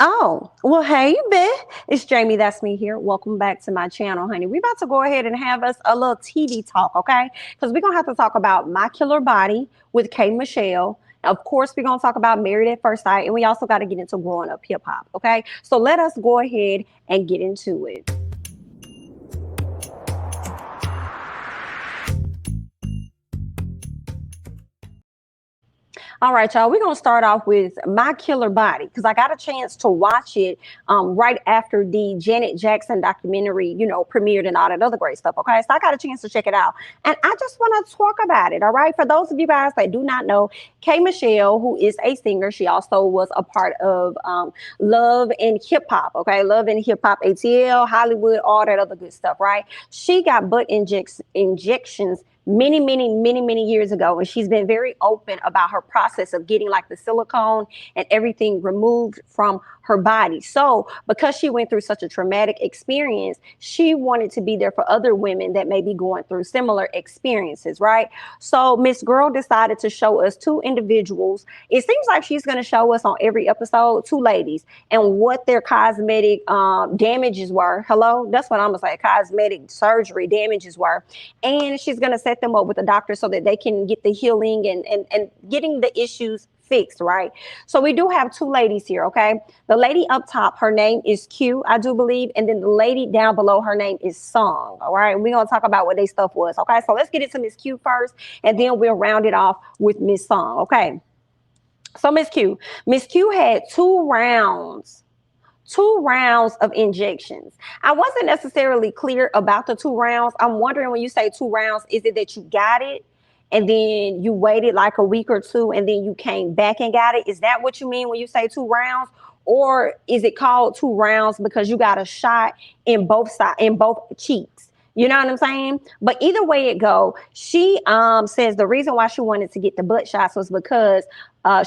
Oh, well, hey, Beth. It's Jamie. That's me here. Welcome back to my channel, honey. We're about to go ahead and have us a little TV talk, okay? Because we're going to have to talk about My Killer Body with K. Michelle. Of course, we're going to talk about Married at First Sight, and we also got to get into growing up hip hop, okay? So let us go ahead and get into it. All right, y'all. We're gonna start off with My Killer Body because I got a chance to watch it right after the Janet Jackson documentary, premiered and all that other great stuff. Okay, so I got a chance to check it out, and I just want to talk about it. All right, for those of you guys that do not know, K. Michelle, who is a singer, she also was a part of Love and Hip Hop. Okay, Love and Hip Hop, ATL, Hollywood, all that other good stuff. Right? She got butt injections many years ago, and she's been very open about her process of getting like the silicone and everything removed from her body. So because she went through such a traumatic experience, she wanted to be there for other women that may be going through similar experiences, right? So Miss Girl decided to show us two individuals. It seems like she's going to show us on every episode two ladies and what their cosmetic damages were. Hello, that's what I'm gonna say. Cosmetic surgery damages were, and she's going to set them up with a doctor so that they can get the healing and getting the issues fixed, right? So we do have two ladies here, okay? The lady up top, her name is Q, I do believe, and then the lady down below, her name is Song, all right? And we're going to talk about what their stuff was, okay? So let's get into Miss Q first, and then we'll round it off with Miss Song, okay? So Miss Q had two rounds of injections. I wasn't necessarily clear about the two rounds. I'm wondering, when you say two rounds, is it that you got it and then you waited like a week or two and then you came back and got it? Is that what you mean when you say two rounds? Or is it called two rounds because you got a shot in both cheeks? You know what I'm saying? But either way it go, she says the reason why she wanted to get the butt shots was because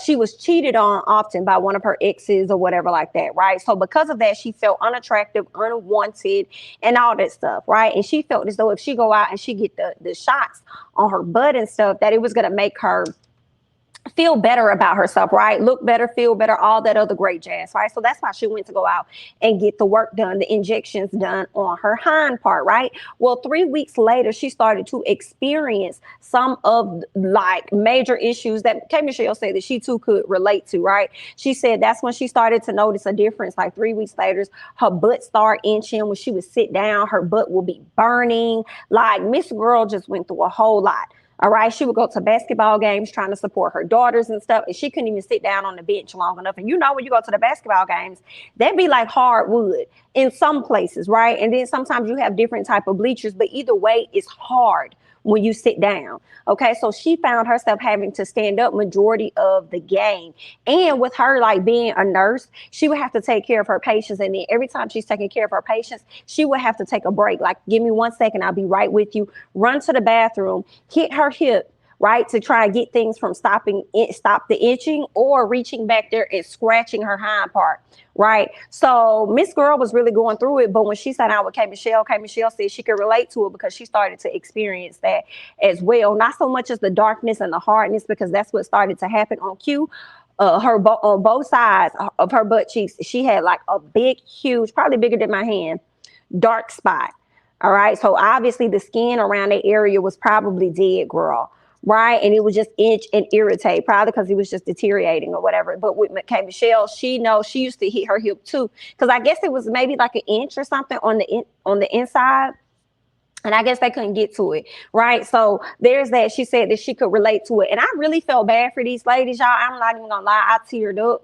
she was cheated on often by one of her exes or whatever like that, right? So because of that, she felt unattractive, unwanted, and all that stuff, right? And she felt as though if she go out and she get the shots on her butt and stuff, that it was going to make her feel better about herself, right? Look better, feel better, all that other great jazz, right? So that's why she went to go out and get the work done, the injections done on her hind part, right? Well, 3 weeks later, she started to experience some of like major issues that K. Michelle said that she too could relate to, right? She said that's when she started to notice a difference. Like 3 weeks later, her butt started inching. When she would sit down, her butt will be burning. Like Miss Girl just went through a whole lot. All right. She would go to basketball games trying to support her daughters and stuff. And she couldn't even sit down on the bench long enough. And when you go to the basketball games, that'd be like hardwood in some places, right? And then sometimes you have different type of bleachers, but either way, it's hard when you sit down. Okay. So she found herself having to stand up majority of the game. And with her like being a nurse, she would have to take care of her patients. And then every time she's taking care of her patients, she would have to take a break. Like, give me 1 second, I'll be right with you. Run to the bathroom, hit her hip, right, to try and get things from stop the itching, or reaching back there and scratching her hind part, right? So Miss Girl was really going through it, but when she sat down with K. Michelle said she could relate to it because she started to experience that as well. Not so much as the darkness and the hardness, because that's what started to happen on Q. On both sides of her butt cheeks, she had like a big, huge, probably bigger than my hand, dark spot. All right. So obviously the skin around that area was probably dead, girl. Right. And it would just itch and irritate, probably because it was just deteriorating or whatever. But with K. Michelle, she knows she used to hit her hip too, because I guess it was maybe like an inch or something on the inside. And I guess they couldn't get to it, right? So there's that. She said that she could relate to it. And I really felt bad for these ladies, y'all. I'm not even gonna lie, I teared up,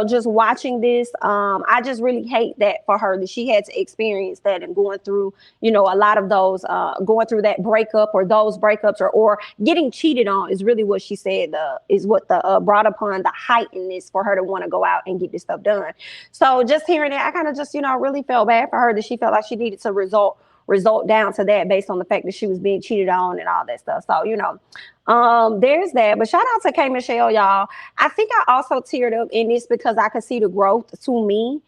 just watching this. I just really hate that for her, that she had to experience that and going through, a lot of those, going through that breakup or those breakups or getting cheated on is really what she said is what brought upon the heightenedness for her to want to go out and get this stuff done. So just hearing that, I kind of just, really felt bad for her, that she felt like she needed to result down to that based on the fact that she was being cheated on and all that stuff. So, there's that. But shout out to K. Michelle, y'all. I think I also teared up in this because I could see the growth to me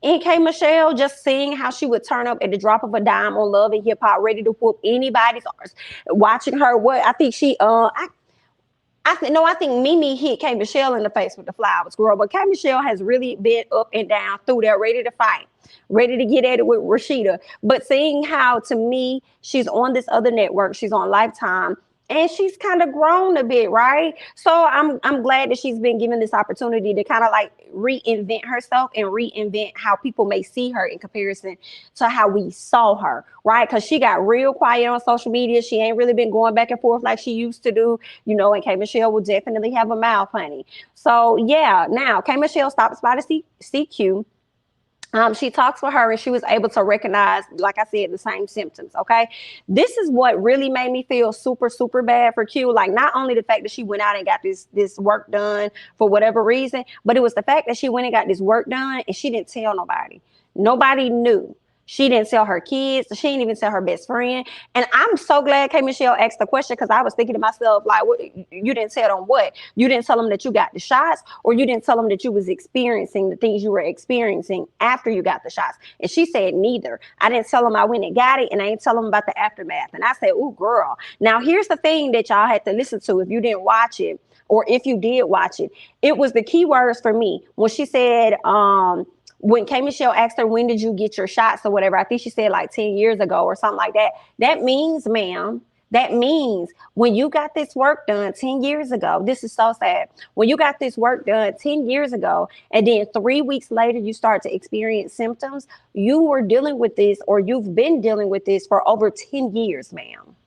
in K. Michelle, just seeing how she would turn up at the drop of a dime on Love and Hip Hop, ready to whoop anybody's arse. Watching her, I think she, I think Mimi hit K Michelle in the face with the flowers, girl. But K Michelle has really been up and down through there, ready to fight, ready to get at it with Rashida. But seeing how, to me, she's on this other network, she's on Lifetime, and she's kind of grown a bit, right? So I'm glad that she's been given this opportunity to kind of like reinvent herself and reinvent how people may see her in comparison to how we saw her, right? Because she got real quiet on social media. She ain't really been going back and forth like she used to do, and K Michelle will definitely have a mouth, honey. So yeah, now K Michelle stops by to see CQ. She talks with her and she was able to recognize, like I said, the same symptoms. Okay. This is what really made me feel super, super bad for Q. Like, not only the fact that she went out and got this work done for whatever reason, but it was the fact that she went and got this work done and she didn't tell nobody. Nobody knew. She didn't tell her kids. She didn't even tell her best friend. And I'm so glad K Michelle asked the question, because I was thinking to myself, like, what, you didn't tell them what? You didn't tell them that you got the shots, or you didn't tell them that you was experiencing the things you were experiencing after you got the shots? And she said neither. I didn't tell them I went and got it, and I didn't tell them about the aftermath. And I said, ooh, girl. Now, here's the thing that y'all had to listen to if you didn't watch it, or if you did watch it. It was the key words for me when she said, when K Michelle asked her, when did you get your shots or whatever, I think she said like 10 years ago or something like that. That means, ma'am, that means when you got this work done 10 years ago, this is so sad. When you got this work done 10 years ago, and then 3 weeks later, you start to experience symptoms, you were dealing with this, or you've been dealing with this for over 10 years, ma'am.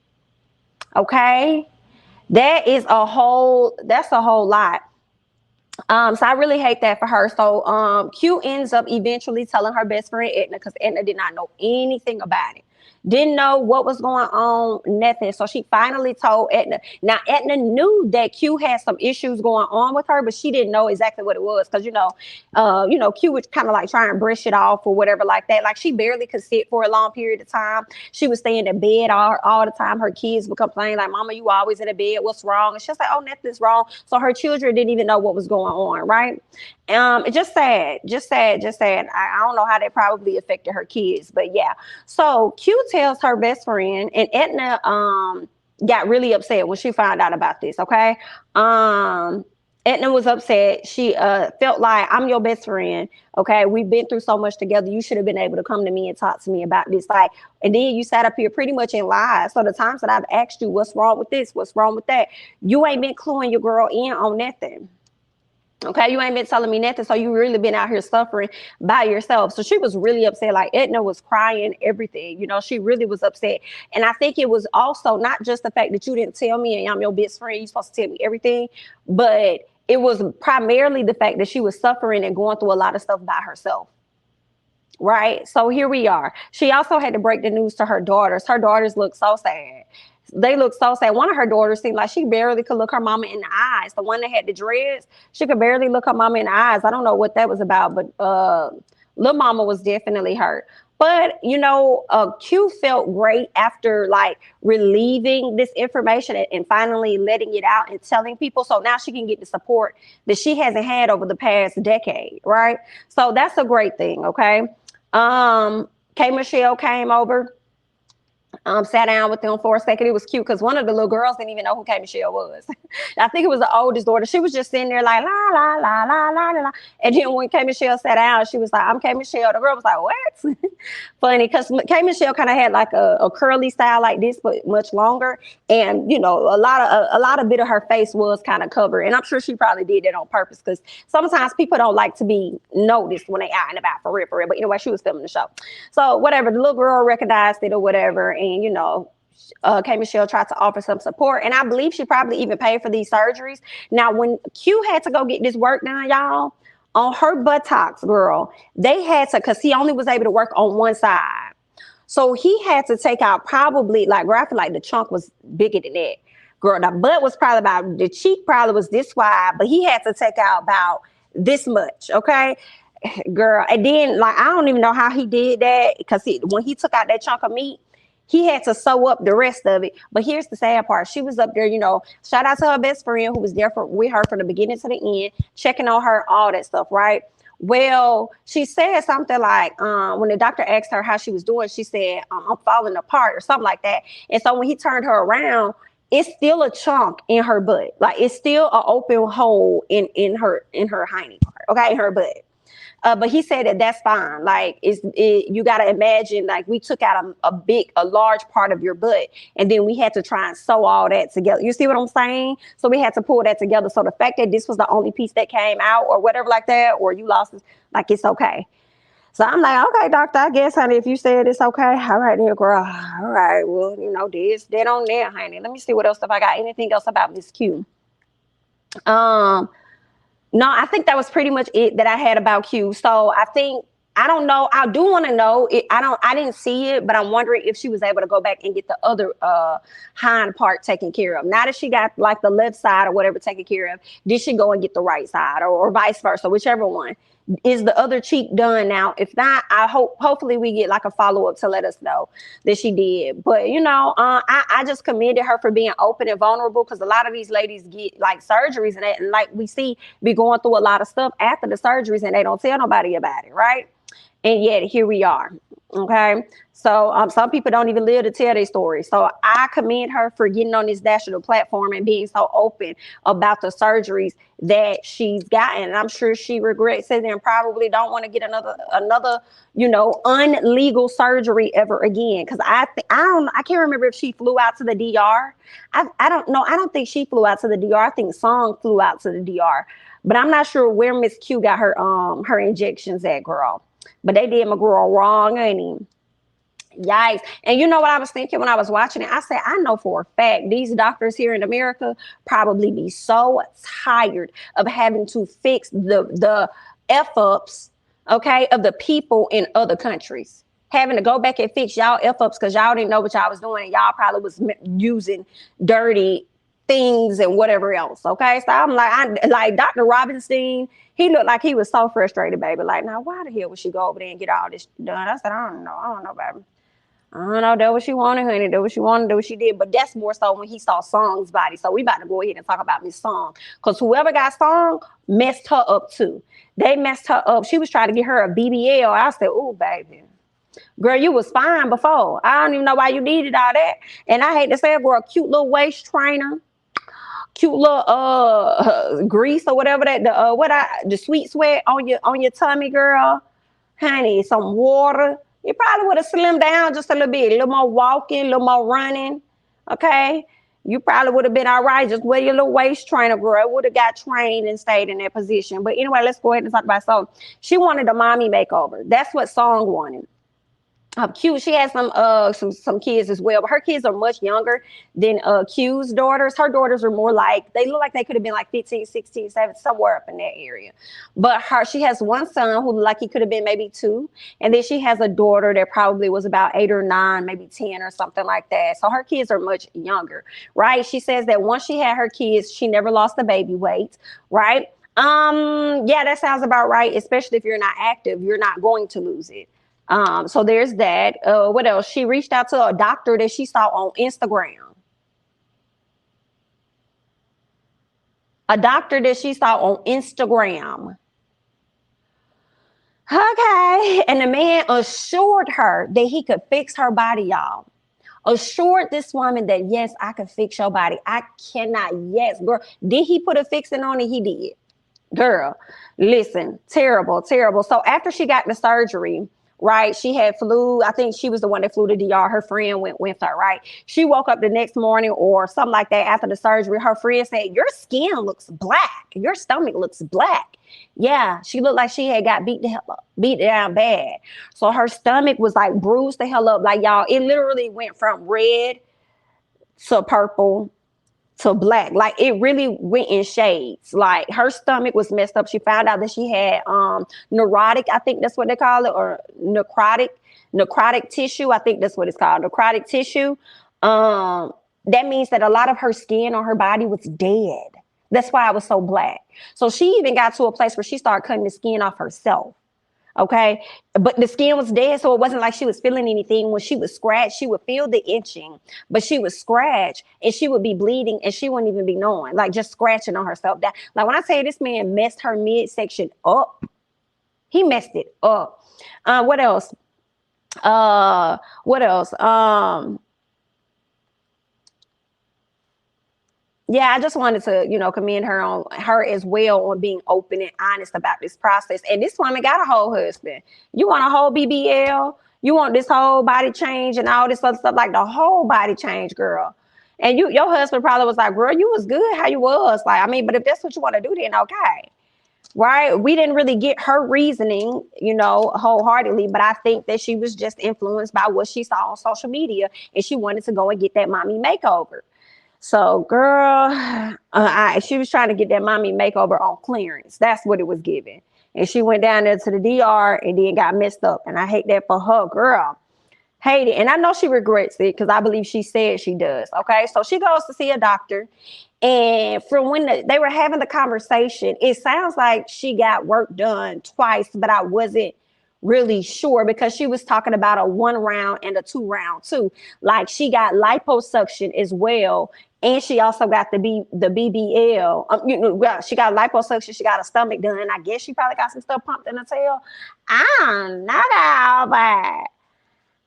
Okay? That's a whole lot. So I really hate that for her. So Q ends up eventually telling her best friend Edna, because Edna did not know anything about it. Didn't know what was going on, nothing. So she finally told Edna. Now, Edna knew that Q had some issues going on with her, but she didn't know exactly what it was, because Q would kind of like try and brush it off or whatever like that. Like, she barely could sit for a long period of time. She was staying in bed all the time. Her kids would complain like, "Mama, you always in the bed. What's wrong?" And she was like, "Oh, nothing's wrong." So her children didn't even know what was going on, right? Just sad. I don't know how that probably affected her kids, but yeah. So Q tells her best friend, and Edna got really upset when she found out about this. Okay. Edna was upset. She felt like, I'm your best friend. Okay, we've been through so much together. You should have been able to come to me and talk to me about this. Like, and then you sat up here pretty much in lies. So the times that I've asked you, what's wrong with this? What's wrong with that? You ain't been cluing your girl in on nothing. Okay, you ain't been telling me nothing. So you really been out here suffering by yourself. So she was really upset. Like, Edna was crying, everything. She really was upset. And I think it was also not just the fact that you didn't tell me and I'm your best friend, you're supposed to tell me everything, but it was primarily the fact that she was suffering and going through a lot of stuff by herself. Right? So here we are. She also had to break the news to her daughters. Her daughters look so sad. They look so sad. One of her daughters seemed like she barely could look her mama in the eyes. The one that had the dreads, she could barely look her mama in the eyes. I don't know what that was about, but little mama was definitely hurt. But, Q felt great after like relieving this information and finally letting it out and telling people. So now she can get the support that she hasn't had over the past decade, right? So that's a great thing, okay? K Michelle came over. Sat down with them for a second. It was cute because one of the little girls didn't even know who K Michelle was. I think it was the oldest daughter. She was just sitting there like, la, la, la, la, la, la. And then when K Michelle sat down, she was like, I'm K Michelle. The girl was like, what? Funny, because K Michelle kind of had like a curly style like this, but much longer. And, a lot of bit of her face was kind of covered. And I'm sure she probably did that on purpose, because sometimes people don't like to be noticed when they out and about for real. But anyway, she was filming the show. So whatever, the little girl recognized it or whatever. And, K Michelle tried to offer some support. And I believe she probably even paid for these surgeries. Now, when Q had to go get this work done, y'all, on her buttocks, girl, they had to, because he only was able to work on one side. So he had to take out probably, like, I feel like the chunk was bigger than that. Girl, the butt was probably about, the cheek probably was this wide, but he had to take out about this much, okay? Girl, and then, like, I don't even know how he did that, because when he took out that chunk of meat, he had to sew up the rest of it. But here's the sad part. She was up there, shout out to her best friend who was there with her from the beginning to the end, checking on her, all that stuff, right? Well, she said something like, when the doctor asked her how she was doing, she said, I'm falling apart or something like that. And so when he turned her around, it's still a chunk in her butt. Like it's still an open hole in her hiney part. Okay, in her butt. But he said that that's fine. Like you got to imagine like we took out a large part of your butt, and then we had to try and sew all that together. You see what I'm saying? So we had to pull that together. So the fact that this was the only piece that came out, or whatever like that, or you lost it, like it's okay. So I'm like, okay, doctor, I guess, honey, if you said it's okay, all right, there, girl. All right, well, this, that on there, honey. Let me see what else if I got anything else about Miss Q. Um, no, I think that was pretty much it that I had about Q. So I don't know. I do want to know. I didn't see it, but I'm wondering if she was able to go back and get the other hind part taken care of. Now that she got like the left side or whatever taken care of, did she go and get the right side or vice versa, whichever one? Is the other cheek done now? If not, hopefully we get like a follow up to let us know that she did. But I just commended her for being open and vulnerable, because a lot of these ladies get like surgeries and like we see be going through a lot of stuff after the surgeries and they don't tell nobody about it, right? And yet here we are. Okay. So some people don't even live to tell their story. So I commend her for getting on this national platform and being so open about the surgeries that she's gotten. And I'm sure she regrets it and probably don't want to get another unlegal surgery ever again. Because I can't remember if she flew out to the DR. I don't know. I don't think she flew out to the DR. I think Song flew out to the DR. But I'm not sure where Miss Q got her injections at, girl. But they did my girl wrong, ain't he? Yikes. And you know what I was thinking when I was watching it? I said, I know for a fact these doctors here in America probably be so tired of having to fix the F-ups, okay, of the people in other countries. Having to go back and fix y'all F-ups because y'all didn't know what y'all was doing and y'all probably was using dirty things and whatever else. Okay. So I'm like Dr. Robinstein, he looked like he was so frustrated, baby. Like, now why the hell would she go over there and get all this done? I said, I don't know, baby. I don't know. That what she wanted, honey. That what she wanted. That what she did. But that's more so when he saw Song's body. So we about to go ahead and talk about Miss Song, because whoever got Song messed her up too. They messed her up. She was trying to get her a BBL. I said, oh, baby. Girl, you was fine before. I don't even know why you needed all that. And I hate to say it, girl, cute little waist trainer, cute little grease or whatever that the sweet sweat on your tummy, girl. Honey, some water. You probably would have slimmed down just a little bit, a little more walking, a little more running. Okay. You probably would have been all right. Just wear your little waist trainer, girl. Would have got trained and stayed in that position. But anyway, let's go ahead and talk about Song. She wanted a mommy makeover. That's what Song wanted. Q, she has some kids as well, but her kids are much younger than Q's daughters. Her daughters are more like, they look like they could have been like 15, 16, 17, somewhere up in that area. But she has one son who like he could have been maybe 2. And then she has a daughter that probably was about 8 or 9, maybe 10 or something like that. So her kids are much younger, right? She says that once she had her kids, she never lost the baby weight, right? Yeah, that sounds about right. Especially if you're not active, you're not going to lose it. So there's that. What else? She reached out to a doctor that she saw on Instagram. A doctor that she saw on Instagram. Okay. And the man assured her that he could fix her body, y'all. Assured this woman that, yes, I could fix your body. I cannot. Yes, girl. Did he put a fixing on it? He did. Girl, listen, terrible, terrible. So after she got the surgery, right, she had flu. I think she was the one that flew to DR. Her friend went with her, right? She woke up the next morning or something like that after the surgery. Her friend said, your skin looks black. Your stomach looks black. Yeah, she looked like she had got beat down bad. So her stomach was like bruised the hell up. Like, y'all, it literally went from red to purple to black. Like, it really went in shades. Like, her stomach was messed up. She found out that she had neurotic, I think that's what they call it, or necrotic tissue. I think that's what it's called, necrotic tissue. That means that a lot of her skin on her body was dead. That's why it was so black. So she even got to a place where she started cutting the skin off herself. Okay. But the skin was dead. So it wasn't like she was feeling anything. When she would scratch, she would feel the itching, but she would scratch and she would be bleeding and she wouldn't even be knowing, like just scratching on herself. Like, when I say this man messed her midsection up, he messed it up. What else? What else? Yeah, I just wanted to, commend her as well on being open and honest about this process. And this woman got a whole husband. You want a whole BBL? You want this whole body change and all this other stuff, like the whole body change, girl. And your husband probably was like, girl, you was good how you was. Like, I mean, but if that's what you want to do, then okay. Right? We didn't really get her reasoning, wholeheartedly, but I think that she was just influenced by what she saw on social media and she wanted to go and get that mommy makeover. So, girl, she was trying to get that mommy makeover on clearance. That's what it was giving. And she went down there to the DR and then got messed up. And I hate that for her, girl. Hate it. And I know she regrets it because I believe she said she does. Okay. So she goes to see a doctor. And from when they were having the conversation, it sounds like she got work done twice, but I wasn't really sure because she was talking about a 1 round and a 2 round too. Like she got liposuction as well. And she also got the BBL. Well, she got liposuction. She got a stomach done. I guess she probably got some stuff pumped in her tail. I'm not all bad.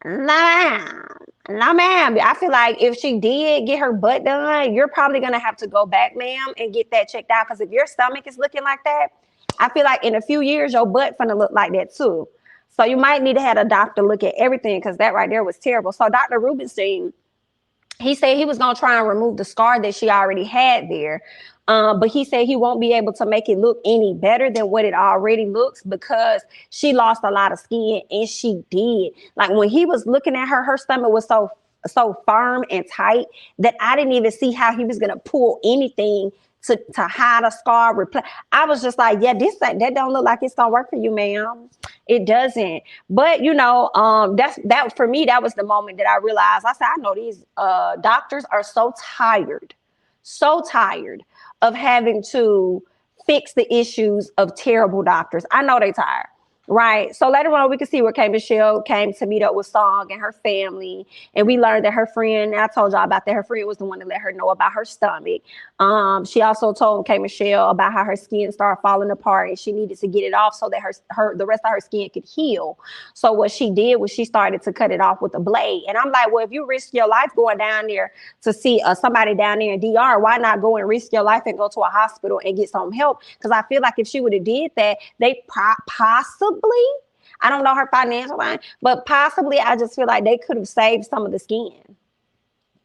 No, no, ma'am. I feel like if she did get her butt done, you're probably gonna have to go back, ma'am, and get that checked out. Because if your stomach is looking like that, I feel like in a few years your butt gonna look like that too. So you might need to have a doctor look at everything because that right there was terrible. So Dr. Rubenstein, he said he was going to try and remove the scar that she already had there. But he said he won't be able to make it look any better than what it already looks because she lost a lot of skin and she did. Like when he was looking at her, her stomach was so firm and tight that I didn't even see how he was going to pull anything to hide a scar. I was just like, yeah, that don't look like it's gonna work for you, ma'am. It doesn't. But that for me, that was the moment that I realized. I said, I know these doctors are so tired of having to fix the issues of terrible doctors. I know they tired. Right. So later on, we could see where K. Michelle came to meet up with Song and her family. And we learned that her friend, I told y'all about that, her friend was the one that let her know about her stomach. She also told K. Michelle about how her skin started falling apart and she needed to get it off so that the rest of her skin could heal. So what she did was she started to cut it off with a blade. And I'm like, well, if you risk your life going down there to see somebody down there in DR, why not go and risk your life and go to a hospital and get some help? Because I feel like if she would have did that, they possibly, I don't know her financial line, but possibly I just feel like they could have saved some of the skin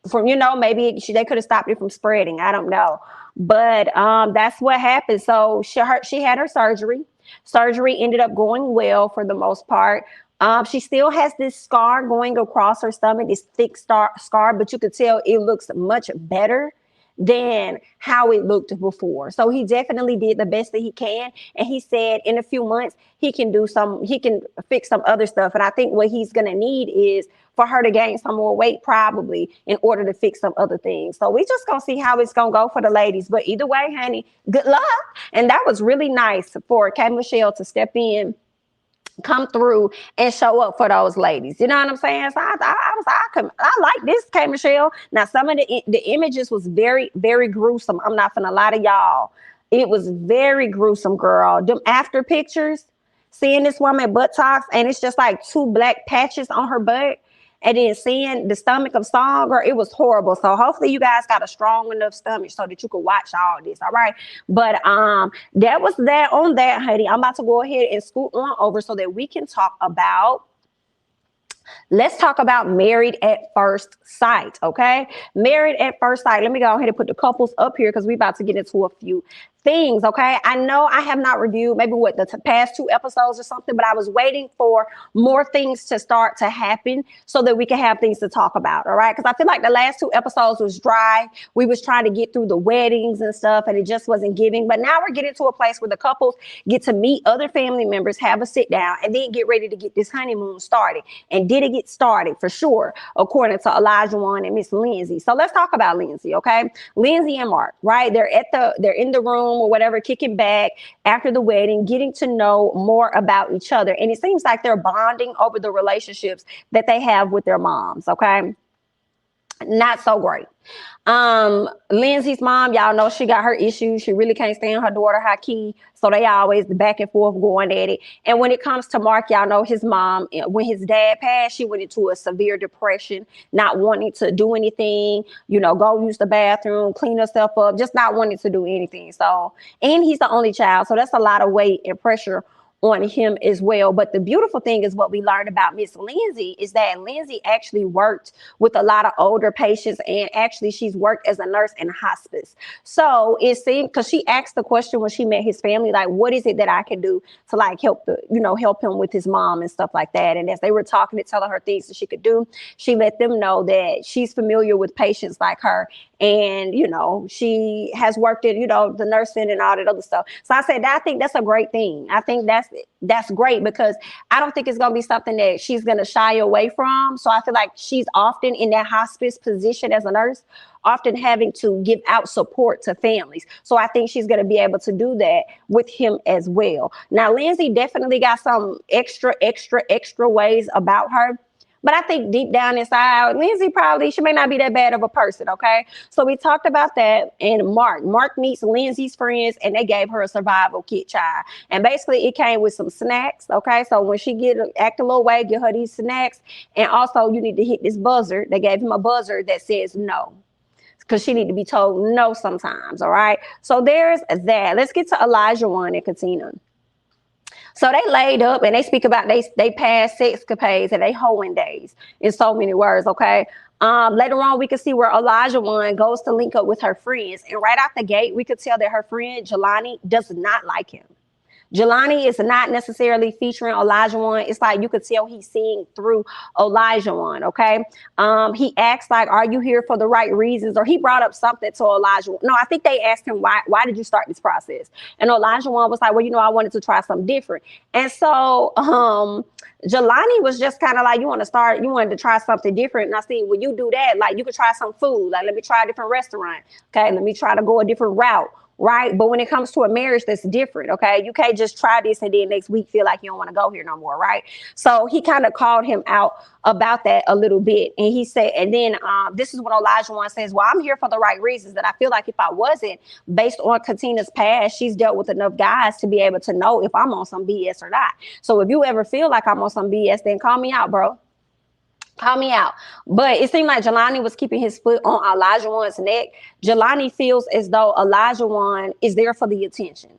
from, maybe they could have stopped it from spreading. I don't know. But that's what happened. So she had her surgery. Surgery ended up going well for the most part. She still has this scar going across her stomach, this thick scar, but you could tell it looks much better than how it looked before. So he definitely did the best that he can. And he said in a few months, he can fix some other stuff. And I think what he's going to need is for her to gain some more weight, probably in order to fix some other things. So we just going to see how it's going to go for the ladies. But either way, honey, good luck. And that was really nice for K. Michelle to step in, come through and show up for those ladies. You know what I'm saying? So I like this, K. Michelle. Now, some of the images was very, very gruesome. I'm not gonna lie to y'all. It was very gruesome, girl. Them after pictures, seeing this woman buttocks, and it's just like 2 black patches on her butt. And then seeing the stomach of Song, girl, it was horrible. So hopefully you guys got a strong enough stomach so that you could watch all this. All right. But that was that on that, honey. I'm about to go ahead and scoot on over so that we can let's talk about Married at First Sight, okay? Married at First Sight. Let me go ahead and put the couples up here because we're about to get into a few things, okay? I know I have not reviewed maybe the past 2 episodes or something, but I was waiting for more things to start to happen so that we can have things to talk about, all right? Because I feel like the last 2 episodes was dry. We was trying to get through the weddings and stuff, and it just wasn't giving. But now we're getting to a place where the couples get to meet other family members, have a sit down, and then get ready to get this honeymoon started. And did it get started? For sure, according to Elijah Wan and Miss Lindsay. So let's talk about Lindsay, okay? Lindsay and Mark, right? They're in the room or whatever, kicking back after the wedding, getting to know more about each other. And it seems like they're bonding over the relationships that they have with their moms, okay? Not so great. Lindsay's mom, y'all know she got her issues. She really can't stand her daughter, Haki. So they always back and forth going at it. And when it comes to Mark, y'all know his mom, when his dad passed, she went into a severe depression, not wanting to do anything, go use the bathroom, clean herself up, just not wanting to do anything. So, and he's the only child. So that's a lot of weight and pressure on him as well. But the beautiful thing is what we learned about Miss Lindsay is that Lindsay actually worked with a lot of older patients, and actually she's worked as a nurse in hospice. So it seemed, because she asked the question when she met his family, like, what is it that I can do to like help help him with his mom and stuff like that. And as they were talking and telling her things that she could do, she let them know that she's familiar with patients like her, and she has worked at the nursing and all that other stuff. So I said, I think that's a great thing. I think that's great, because I don't think it's going to be something that she's going to shy away from. So I feel like she's often in that hospice position as a nurse, often having to give out support to families. So I think she's going to be able to do that with him as well. Now, Lindsay definitely got some extra ways about her. But I think deep down inside, Lindsay she may not be that bad of a person, okay? So we talked about that. And Mark meets Lindsay's friends, and they gave her a survival kit, child. And basically, it came with some snacks, okay? So when she act a little way, get her these snacks. And also, you need to hit this buzzer. They gave him a buzzer that says no, because she need to be told no sometimes, all right? So there's that. Let's get to Elijah One and Katina. So they laid up, and they speak about they past sexcapades and they hoeing days in so many words, okay? Later on, we could see where Elijah One goes to link up with her friends. And right out the gate, we could tell that her friend Jelani does not like him. Jelani is not necessarily featuring Elijah One. It's like you could tell he's seeing through Elijah One, okay? He asked, like, are you here for the right reasons? Or he brought up something to Elijah One. No, I think they asked him, why did you start this process? And Elijah One was like, well, I wanted to try something different. And so Jelani was just kind of like, you wanted to try something different. And I see, when you do that, like, you could try some food. Like, let me try a different restaurant. Okay, let me try to go a different route. Right. But when it comes to a marriage, that's different. OK, you can't just try this and then next week feel like you don't want to go here no more. Right. So he kind of called him out about that a little bit. And he said, and then this is what Elijah One says. Well, I'm here for the right reasons. That I feel like if I wasn't, based on Katina's past, she's dealt with enough guys to be able to know if I'm on some BS or not. So if you ever feel like I'm on some BS, then call me out, bro. Call me out. But it seemed like Jelani was keeping his foot on Elijah One's neck. Jelani feels as though Elijah One is there for the attention.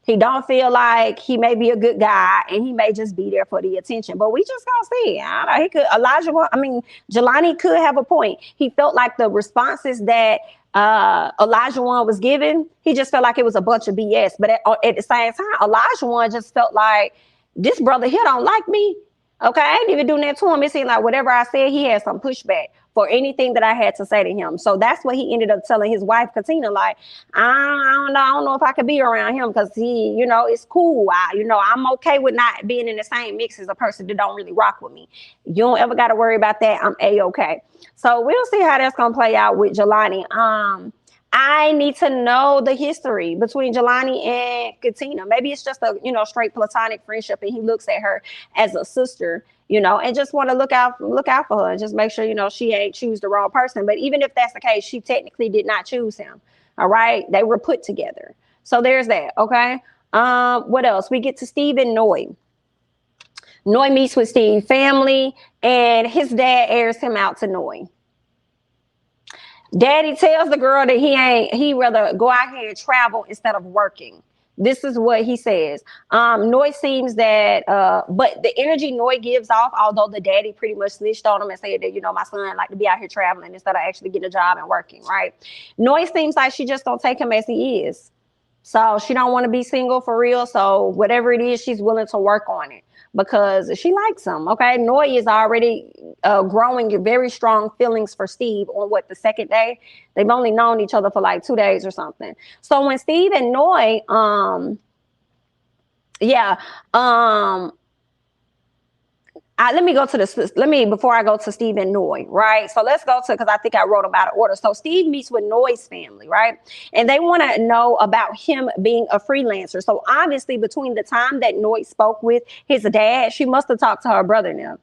He don't feel like he may be a good guy, and he may just be there for the attention. But we just gonna see. I don't know. Jelani could have a point. He felt like the responses that Elijah One was given, he just felt like it was a bunch of BS. But at the same time, Elijah One just felt like, this brother here don't like me. Okay, I ain't even doing that to him. It seemed like whatever I said, he had some pushback for anything that I had to say to him. So that's what he ended up telling his wife, Katina, like, I don't know if I could be around him, because he, it's cool. I'm okay with not being in the same mix as a person that don't really rock with me. You don't ever got to worry about that. I'm A-okay. So we'll see how that's going to play out with Jelani. I need to know the history between Jelani and Katina. Maybe it's just a, straight platonic friendship, and he looks at her as a sister, and just want to look out for her and just make sure, she ain't choose the wrong person. But even if that's the case, she technically did not choose him. All right. They were put together. So there's that. Okay. What else? We get to Steve and Noy. Noy meets with Steve's family, and his dad airs him out to Noy. Daddy tells the girl that he rather go out here and travel instead of working. This is what he says. Noy seems that, but the energy Noy gives off, although the daddy pretty much snitched on him and said that, my son like to be out here traveling instead of actually getting a job and working, right? Noy seems like she just don't take him as he is. So she don't want to be single for real. So whatever it is, she's willing to work on it, because she likes him. Okay. Noy is already growing very strong feelings for Steve on the second day. They've only known each other for like 2 days or something. So when Steve and Noy, let me go to this. Before I go to Steve and Noy, right? So let's go to, because I think I wrote them out of order. So Steve meets with Noy's family, right? And they want to know about him being a freelancer. So obviously, between the time that Noy spoke with his dad, she must have talked to her brother now.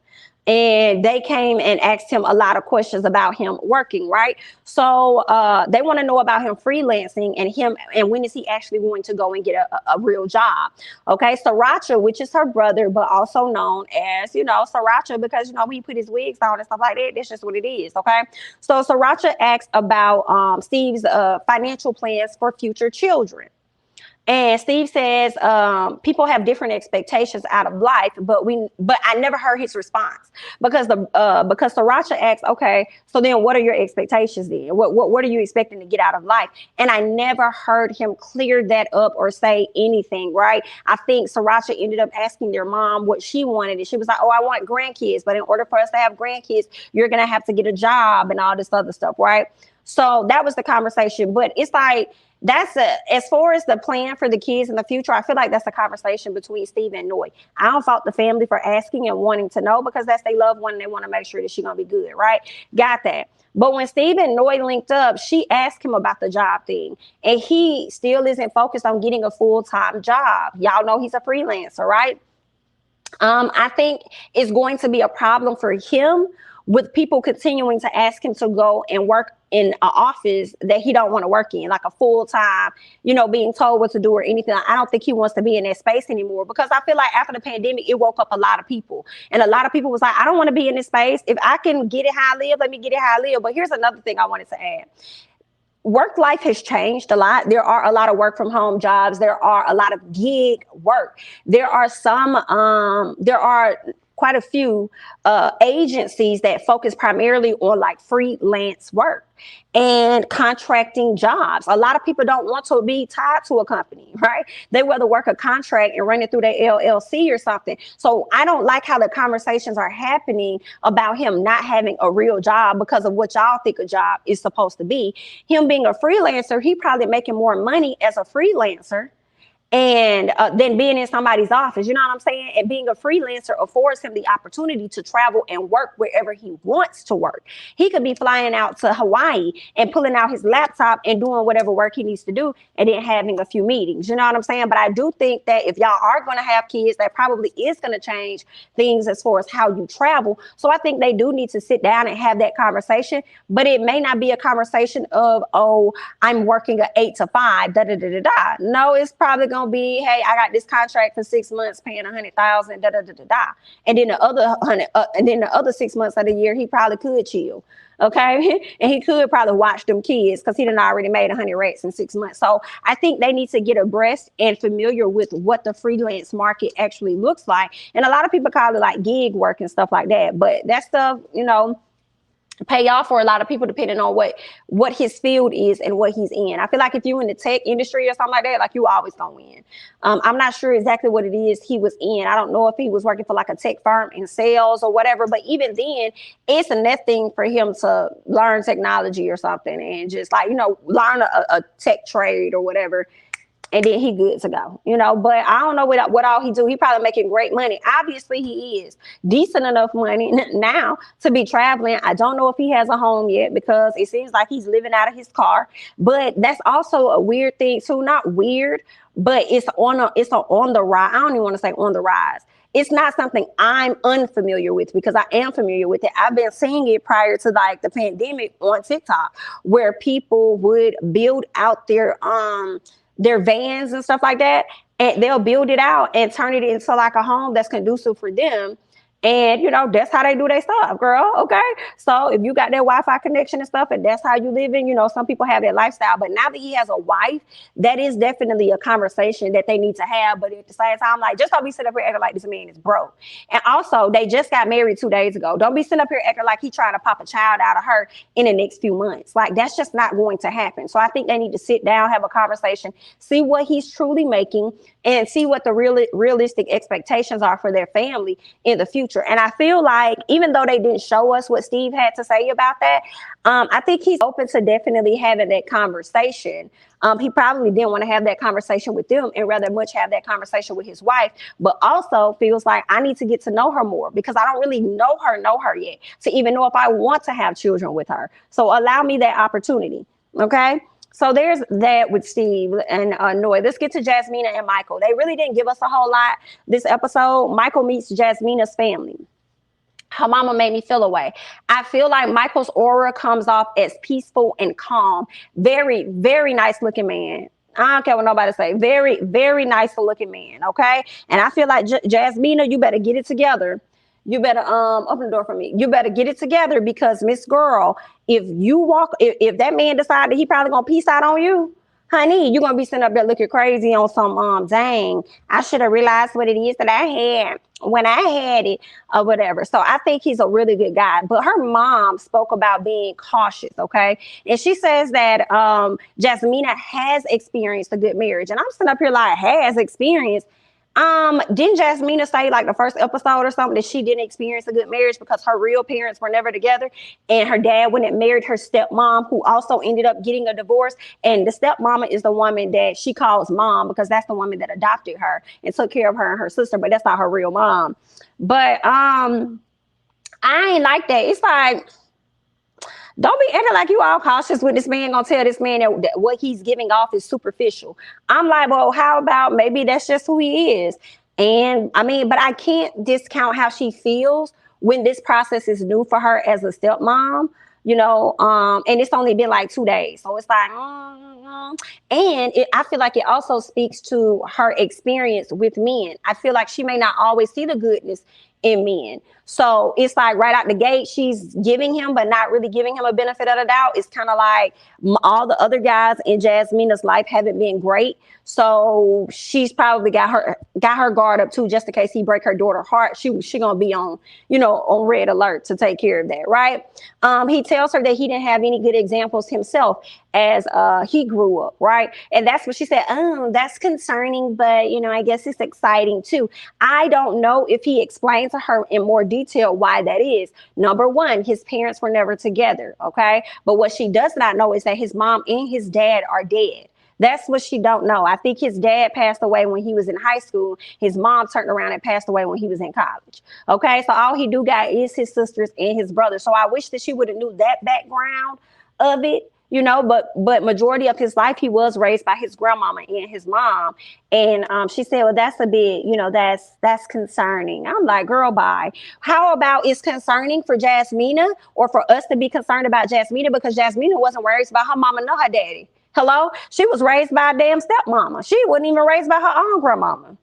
and they came and asked him a lot of questions about him working, right? So they want to know about him freelancing and him, and when is he actually going to go and get a real job? Okay, Sriracha, which is her brother, but also known as, Sriracha, because, when he put his wigs on and stuff like that, that's just what it is, okay? So Sriracha asked about Steve's financial plans for future children. And Steve says people have different expectations out of life, but I never heard his response because Sriracha asks, okay, so then what are your expectations then? What are you expecting to get out of life? And I never heard him clear that up or say anything, right? I think Sriracha ended up asking their mom what she wanted, and she was like, oh, I want grandkids, but in order for us to have grandkids, you're gonna have to get a job and all this other stuff, right? So that was the conversation, but it's like, as far as the plan for the kids in the future, I feel like that's a conversation between Steve and Noy. I don't fault the family for asking and wanting to know, because that's their loved one and they want to make sure that she's going to be good, right? Got that. But when Steve and Noy linked up, she asked him about the job thing, and he still isn't focused on getting a full-time job. Y'all know he's a freelancer, right? I think it's going to be a problem for him with people continuing to ask him to go and work in an office that he don't want to work in, like a full-time, being told what to do or anything. I don't think he wants to be in that space anymore, because I feel like after the pandemic, it woke up a lot of people. And a lot of people was like, I don't want to be in this space. If I can get it how I live, let me get it how I live. But here's another thing I wanted to add. Work life has changed a lot. There are a lot of work from home jobs. There are a lot of gig work. There are quite a few agencies that focus primarily on like freelance work and contracting jobs. A lot of people don't want to be tied to a company, right? They rather work a contract and run it through their LLC or something. So I don't like how the conversations are happening about him not having a real job because of what y'all think a job is supposed to be. Him being a freelancer, he probably making more money as a freelancer and then being in somebody's office, you know what I'm saying? And being a freelancer affords him the opportunity to travel and work wherever he wants to work. He could be flying out to Hawaii and pulling out his laptop and doing whatever work he needs to do, and then having a few meetings, you know what I'm saying? But I do think that if y'all are going to have kids, that probably is going to change things as far as how you travel. So I think they do need to sit down and have that conversation, but it may not be a conversation of, oh, I'm working an 8 to 5, da da da da da. No, it's probably going to be, hey, I got this contract for 6 months paying $100,000, da da da da da, and then the other 6 months of the year he probably could chill, okay, and he could probably watch them kids because he done already made 100 racks in 6 months. So I think they need to get abreast and familiar with what the freelance market actually looks like, and a lot of people call it like gig work and stuff like that, but that stuff, pay off for a lot of people depending on what his field is and what he's in. I feel like if you're in the tech industry or something like that, like you always gonna win. I'm not sure exactly what it is he was in. I don't know if he was working for like a tech firm in sales or whatever, but even then, it's a net thing for him to learn technology or something and just like, learn a tech trade or whatever. And then he good to go, but I don't know what all he do. He probably making great money. Obviously he is decent enough money now to be traveling. I don't know if he has a home yet because it seems like he's living out of his car, but that's also a weird thing too. Not weird, but it's on the rise. I don't even want to say on the rise. It's not something I'm unfamiliar with because I am familiar with it. I've been seeing it prior to like the pandemic on TikTok, where people would build out their vans and stuff like that, and they'll build it out and turn it into like a home that's conducive for them. And, that's how they do their stuff, girl. Okay. So if you got that Wi-Fi connection and stuff, and that's how you live in, some people have that lifestyle. But now that he has a wife, that is definitely a conversation that they need to have. But at the same time, like, just don't be sitting up here acting like this man is broke. And also, they just got married 2 days ago. Don't be sitting up here acting like he trying to pop a child out of her in the next few months. Like, that's just not going to happen. So I think they need to sit down, have a conversation, see what he's truly making, and see what the realistic expectations are for their family in the future. And I feel like even though they didn't show us what Steve had to say about that, I think he's open to definitely having that conversation. He probably didn't want to have that conversation with them and rather much have that conversation with his wife, but also feels like I need to get to know her more because I don't really know her yet to even know if I want to have children with her. So allow me that opportunity. Okay. So there's that with Steve and Noy. Let's get to Jasmina and Michael. They really didn't give us a whole lot this episode. Michael meets Jasmina's family. Her mama made me feel away. I feel like Michael's aura comes off as peaceful and calm. Very, very nice looking man. I don't care what nobody say. Very, very nice looking man. Okay. And I feel like Jasmina, you better get it together. You better open the door for me. You better get it together because Miss Girl, if you walk, if that man decided he probably gonna peace out on you, honey, you're gonna be sitting up there looking crazy on some dang, I should have realized what it is that I had when I had it or whatever. So I think he's a really good guy. But her mom spoke about being cautious, okay? And she says that Jasmina has experienced a good marriage. And I'm sitting up here like, has experienced. Didn't Jasmina say like the first episode or something that she didn't experience a good marriage because her real parents were never together, and her dad went and married her stepmom, who also ended up getting a divorce. And the stepmama is the woman that she calls mom because that's the woman that adopted her and took care of her and her sister, but that's not her real mom. But I ain't like that. It's like, don't be acting like you all cautious with this man gonna tell this man that what he's giving off is superficial. I'm like, well, how about maybe that's just who he is? And I mean, but I can't discount how she feels when this process is new for her as a stepmom, and it's only been like 2 days. So it's like, I feel like it also speaks to her experience with men. I feel like she may not always see the goodness in men. So it's like right out the gate, she's giving him, but not really giving him a benefit of the doubt. It's kind of like all the other guys in Jasmina's life haven't been great. So she's probably got her guard up too, just in case he break her daughter's heart. She gonna be on, on red alert to take care of that, right? He tells her that he didn't have any good examples himself as he grew up, right? And that's what she said. Oh, that's concerning, but I guess it's exciting too. I don't know if he explained to her in more detail why that is. Number one, his parents were never together, okay? But what she does not know is that his mom and his dad are dead. That's what she don't know. I think his dad passed away when he was in high school. His mom turned around and passed away when he was in college. Okay, so all he do got is his sisters and his brother. So I wish that she would have knew that background of it. But majority of his life, he was raised by his grandmama and his mom. And she said, well, that's a bit, that's concerning. I'm like, girl, bye. How about it's concerning for Jasmina or for us to be concerned about Jasmina because Jasmina wasn't raised by her mama nor her daddy. Hello? She was raised by a damn stepmama. She wasn't even raised by her own grandmama.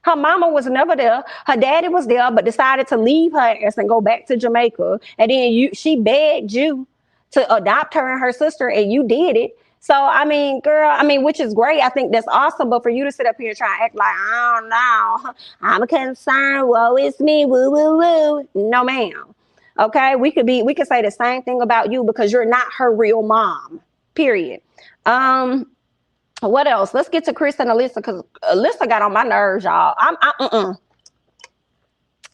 Her mama was never there. Her daddy was there, but decided to leave her ass and go back to Jamaica. And then she begged you to adopt her and her sister, and you did it. So, I mean, girl, which is great. I think that's awesome. But for you to sit up here and try and act like, I don't know, I'm concerned, woe is me, woo, woo, woo. No, ma'am. Okay? We could say the same thing about you because you're not her real mom, period. What else? Let's get to Chris and Alyssa because Alyssa got on my nerves, y'all.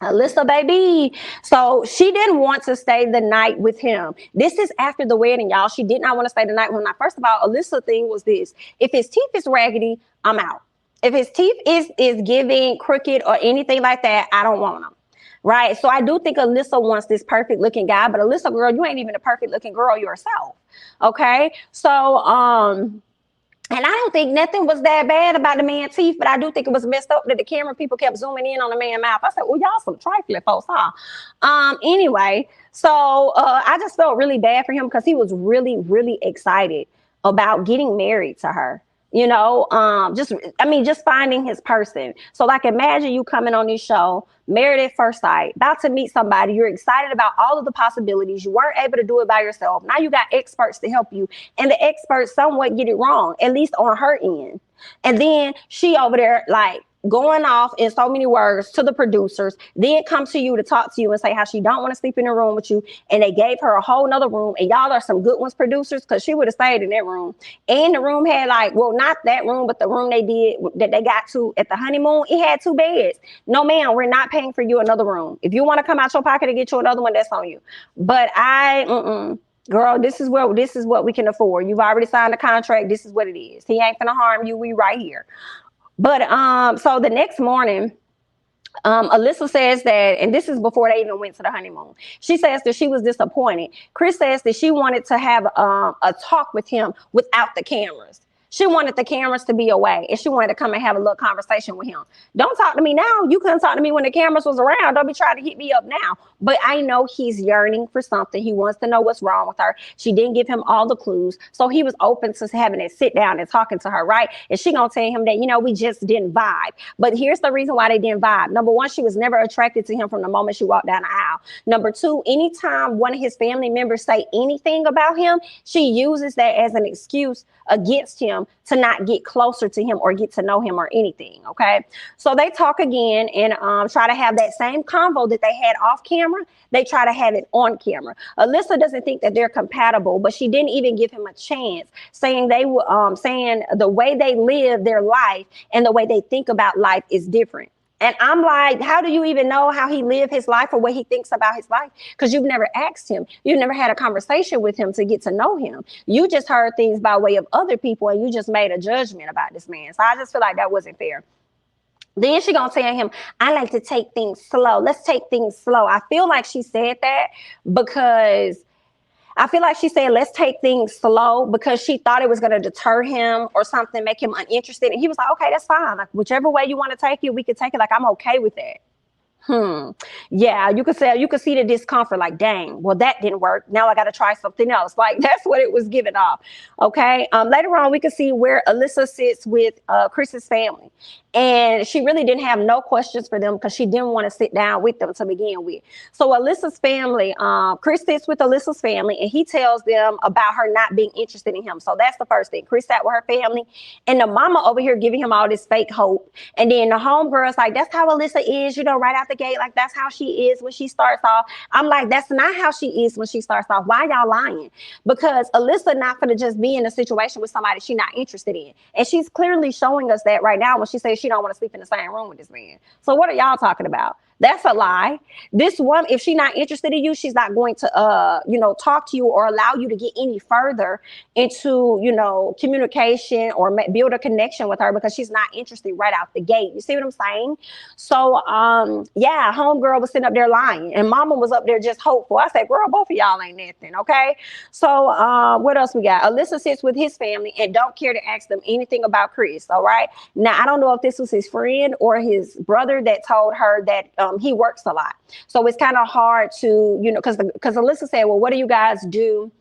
Alyssa, baby. So she didn't want to stay the night with him. This is after the wedding, y'all. She did not want to stay the night with him. Now, first of all, Alyssa thing was this. If his teeth is raggedy, I'm out. If his teeth is giving crooked or anything like that, I don't want them. Right. So I do think Alyssa wants this perfect looking guy, but Alyssa, girl, you ain't even a perfect looking girl yourself. Okay. So, and I don't think nothing was that bad about the man's teeth, but I do think it was messed up that the camera people kept zooming in on the man's mouth. I said, well, y'all some trifling folks, huh? Anyway, so I just felt really bad for him because he was really, really excited about getting married to her. Just finding his person. So like, imagine you coming on this show, married at first sight, about to meet somebody. You're excited about all of the possibilities. You weren't able to do it by yourself. Now you got experts to help you. And the experts somewhat get it wrong, at least on her end. And then she over there like going off in so many words to the producers, then come to you to talk to you and say how she don't want to sleep in a room with you. And they gave her a whole nother room. And y'all are some good ones, producers, because she would have stayed in that room. And the room had not that room, but the room that they got to at the honeymoon, it had 2 beds. No, ma'am, we're not paying for you another room. If you want to come out your pocket and get you another one, that's on you. But girl, this is what we can afford. You've already signed a contract. This is what it is. He ain't gonna harm you. We right here. But so the next morning, Alyssa says that, and this is before they even went to the honeymoon. She says that she was disappointed. Chris says that she wanted to have a talk with him without the cameras. She wanted the cameras to be away, and she wanted to come and have a little conversation with him. Don't talk to me now. You couldn't talk to me when the cameras was around. Don't be trying to hit me up now. But I know he's yearning for something. He wants to know what's wrong with her. She didn't give him all the clues. So he was open to having a sit down and talking to her, right? And she gonna tell him that, we just didn't vibe. But here's the reason why they didn't vibe. Number one, she was never attracted to him from the moment she walked down the aisle. Number two, anytime one of his family members say anything about him, she uses that as an excuse against him to not get closer to him or get to know him or anything. Okay. So they talk again and try to have that same convo that they had off camera. They try to have it on camera. Alyssa doesn't think that they're compatible, but she didn't even give him a chance, saying saying the way they live their life and the way they think about life is different. And I'm like, how do you even know how he lived his life or what he thinks about his life? Because you've never asked him. You've never had a conversation with him to get to know him. You just heard things by way of other people and you just made a judgment about this man. So I just feel like that wasn't fair. Then she gonna tell him, I like to take things slow. Let's take things slow. I feel like she said that because let's take things slow because she thought it was going to deter him or something, make him uninterested. And he was like, okay, that's fine. Like, whichever way you want to take it, we can take it. Like, I'm okay with that. Yeah, you could see the discomfort, like, dang, well, that didn't work. Now I got to try something else. Like, that's what it was giving off. Okay. Later on, we could see where Alyssa sits with Chris's family. And she really didn't have no questions for them because she didn't want to sit down with them to begin with. So Alyssa's family, Chris sits with Alyssa's family and he tells them about her not being interested in him. So that's the first thing. Chris sat with her family and the mama over here giving him all this fake hope. And then the homegirl's like, that's how Alyssa is, right out the gate. Like, that's how she is when she starts off. I'm like, that's not how she is when she starts off. Why y'all lying? Because Alyssa not going to just be in a situation with somebody she's not interested in. And she's clearly showing us that right now when she says she don't want to sleep in the same room with this man. So what are y'all talking about? That's a lie. This woman, if she's not interested in you, she's not going to, talk to you or allow you to get any further into, communication or build a connection with her because she's not interested right out the gate. You see what I'm saying? So, homegirl was sitting up there lying and mama was up there just hopeful. I said, girl, both of y'all ain't nothing. Okay. So, what else we got? Alyssa sits with his family and don't care to ask them anything about Chris. All right. Now, I don't know if this was his friend or his brother that told her that, he works a lot. So it's kind of hard to, because Alyssa said, well, what do you guys do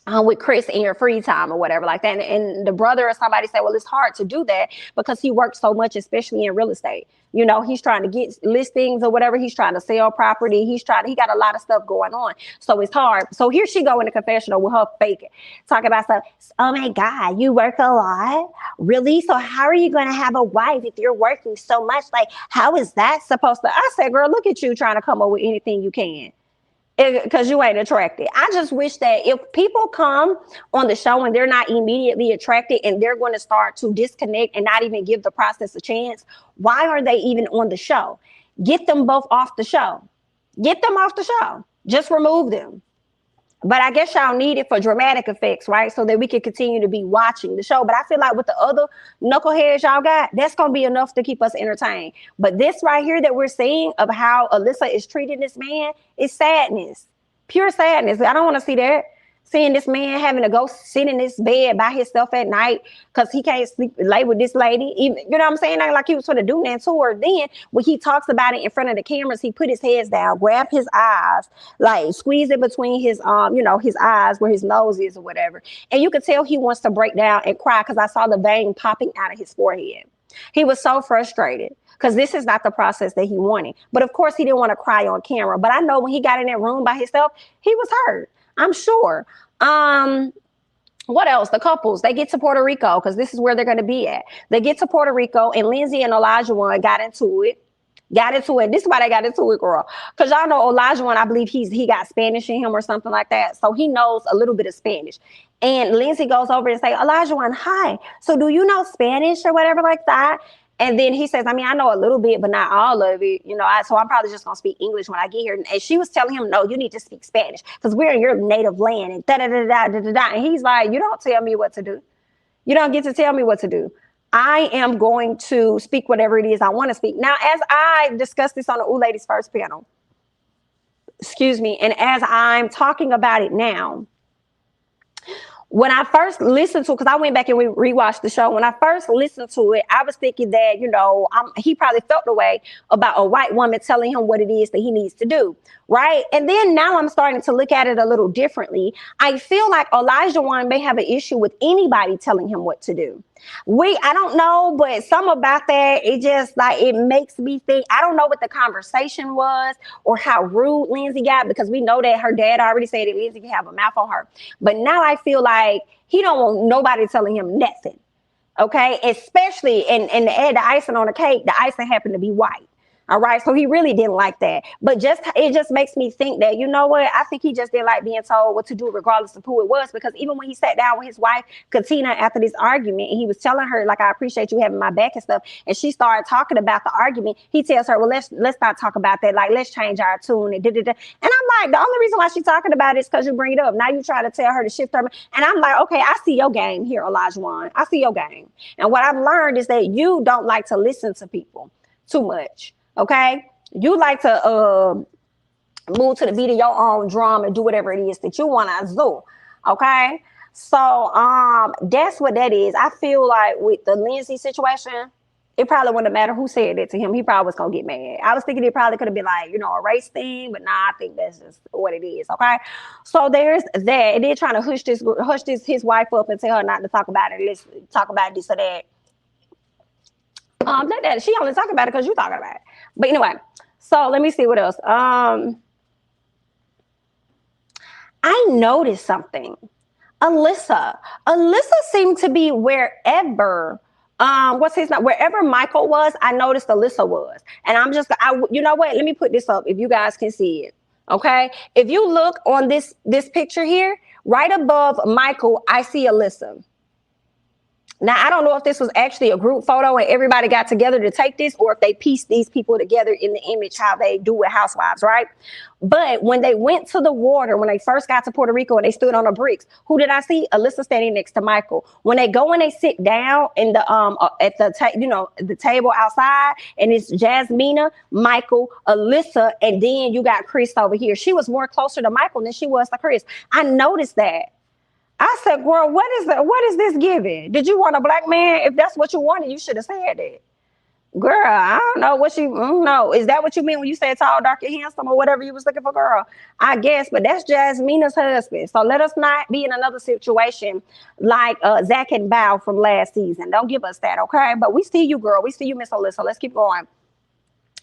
with Chris in your free time or whatever like that? And the brother or somebody said, well, it's hard to do that because he works so much, especially in real estate. He's trying to get listings or whatever. He's trying to sell property. He got a lot of stuff going on. So it's hard. So here she go in the confessional with her fake talking about stuff. Oh my God, you work a lot? Really? So how are you going to have a wife if you're working so much? Like, how is that supposed to? I said, girl, look at you trying to come up with anything you can. Because you ain't attracted. I just wish that if people come on the show and they're not immediately attracted and they're going to start to disconnect and not even give the process a chance, why are they even on the show? Get them both off the show. Get them off the show. Just remove them. But I guess y'all need it for dramatic effects, right? So that we can continue to be watching the show. But I feel like with the other knuckleheads y'all got, that's going to be enough to keep us entertained. But this right here that we're seeing of how Alyssa is treating this man is sadness. Pure sadness. I don't want to see that. Seeing this man having to go sit in this bed by himself at night because he can't lay with this lady. Even, you know what I'm saying? Like he was trying to do that to her. Then when he talks about it in front of the cameras, he put his head down, grab his eyes, like squeeze it between his, his eyes where his nose is or whatever. And you could tell he wants to break down and cry because I saw the vein popping out of his forehead. He was so frustrated because this is not the process that he wanted. But of course, he didn't want to cry on camera. But I know when he got in that room by himself, he was hurt. I'm sure. What else? The couples, they get to Puerto Rico because this is where they're going to be at. They get to Puerto Rico and Lindsay and Olajuwon got into it. This is why they got into it, girl. Because y'all know Olajuwon, I believe he got Spanish in him or something like that. So he knows a little bit of Spanish. And Lindsay goes over and say, Olajuwon, hi. So do you know Spanish or whatever like that? And then he says, I mean, I know a little bit, but not all of it, so I'm probably just going to speak English when I get here. And she was telling him, no, you need to speak Spanish because we're in your native land and da-da-da-da-da-da-da. And he's like, you don't tell me what to do. You don't get to tell me what to do. I am going to speak whatever it is I want to speak. Now, as I discussed this on the Ooh Ladies First panel, and as I'm talking about it now, when I first listened to, because I went back and we rewatched the show. When I first listened to it, I was thinking that, he probably felt the way about a white woman telling him what it is that he needs to do, right? And then now I'm starting to look at it a little differently. I feel like Elijah Wan may have an issue with anybody telling him what to do. I don't know, but something about that, it just like, it makes me think, I don't know what the conversation was or how rude Lindsay got, because we know that her dad already said that Lindsay can have a mouth on her. But now I feel like he don't want nobody telling him nothing. Okay, especially and to add the icing on the cake, the icing happened to be white. All right, so he really didn't like that. But it just makes me think that, you know what? I think he just didn't like being told what to do, regardless of who it was. Because even when he sat down with his wife, Katina, after this argument, and he was telling her, like, I appreciate you having my back and stuff, and she started talking about the argument, he tells her, well, let's not talk about that. Like, let's change our tune and da-da-da. And I'm like, the only reason why she's talking about it is because you bring it up. Now you try to tell her to shift her. And I'm like, okay, I see your game here, Elijah Wan. I see your game. And what I've learned is that you don't like to listen to people too much. Okay, you like to move to the beat of your own drum and do whatever it is that you want to do. Okay, so that's what that is. I feel like with the Lindsay situation, it probably wouldn't matter who said it to him. He probably was gonna get mad. I was thinking it probably could have been like, a race thing, but nah, I think that's just what it is. Okay, so there's that. And then trying to hush his wife up and tell her not to talk about it. Let's talk about this or that. She only talking about it because you talking about it. But anyway, so let me see what else. I noticed something. Alyssa seemed to be wherever. Wherever Michael was, I noticed Alyssa was. And you know what? Let me put this up if you guys can see it. Okay. If you look on this picture here, right above Michael, I see Alyssa. Now, I don't know if this was actually a group photo and everybody got together to take this, or if they pieced these people together in the image, how they do with housewives, right? But when they went to the water, when they first got to Puerto Rico and they stood on the bricks, who did I see? Alyssa standing next to Michael. When they go and they sit down in the at the table outside, and it's Jasmina, Michael, Alyssa, and then you got Chris over here. She was more closer to Michael than she was to Chris. I noticed that. I said, girl, what is this giving? Did you want a black man? If that's what you wanted, you should have said it. Girl, I don't know what no. Is that what you mean when you said tall, dark, and handsome, or whatever you was looking for, girl? I guess, but that's Jasmina's husband. So let us not be in another situation like Zach and Bow from last season. Don't give us that, okay? But we see you, girl. We see you, Miss Alyssa. Let's keep going.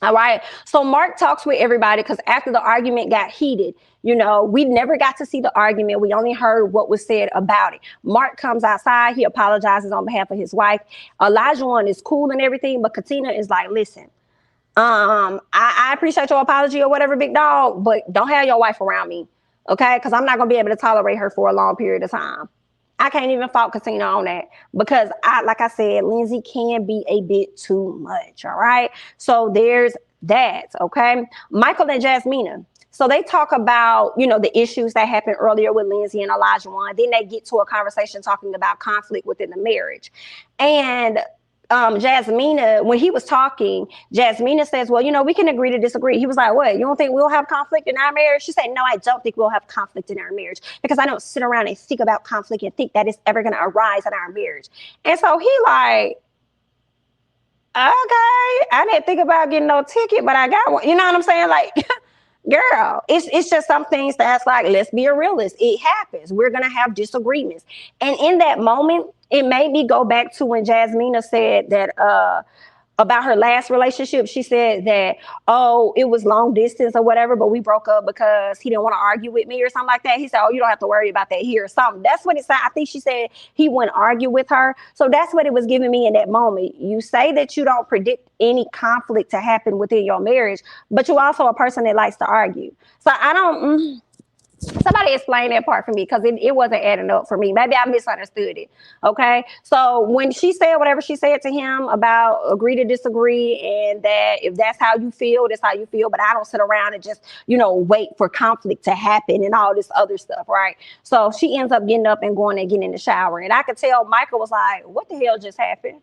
All right. So Mark talks with everybody because after the argument got heated, we never got to see the argument. We only heard what was said about it. Mark comes outside. He apologizes on behalf of his wife. Elijah Wan is cool and everything, but Katina is like, listen, I appreciate your apology or whatever, big dog, but don't have your wife around me. Okay. Because I'm not going to be able to tolerate her for a long period of time. I can't even fault Katina on that because like I said, Lindsay can be a bit too much. All right. So there's that. Okay. Michael and Jasmina. So they talk about, the issues that happened earlier with Lindsay and Elijah Wan. Then they get to a conversation talking about conflict within the marriage. And Jasmina, when he was talking, Jasmina says, well, we can agree to disagree. He was like, what? You don't think we'll have conflict in our marriage? She said, no, I don't think we'll have conflict in our marriage because I don't sit around and think about conflict and think that it's ever going to arise in our marriage. And so he like, okay, I didn't think about getting no ticket, but I got one. You know what I'm saying? Like, girl, it's just some things that's like, let's be a realist. It happens. We're going to have disagreements. And in that moment, it made me go back to when Jasmina said that about her last relationship. She said that, it was long distance or whatever, but we broke up because he didn't want to argue with me or something like that. He said, you don't have to worry about that here or something. That's what it said. I think she said he wouldn't argue with her. So that's what it was giving me in that moment. You say that you don't predict any conflict to happen within your marriage, but you're also a person that likes to argue. So I don't... Somebody explain that part for me because it wasn't adding up for me. Maybe I misunderstood it. Okay. So when she said whatever she said to him about agree to disagree and that if that's how you feel, that's how you feel. But I don't sit around and just, wait for conflict to happen and all this other stuff. Right. So she ends up getting up and going and getting in the shower. And I could tell Michael was like, what the hell just happened?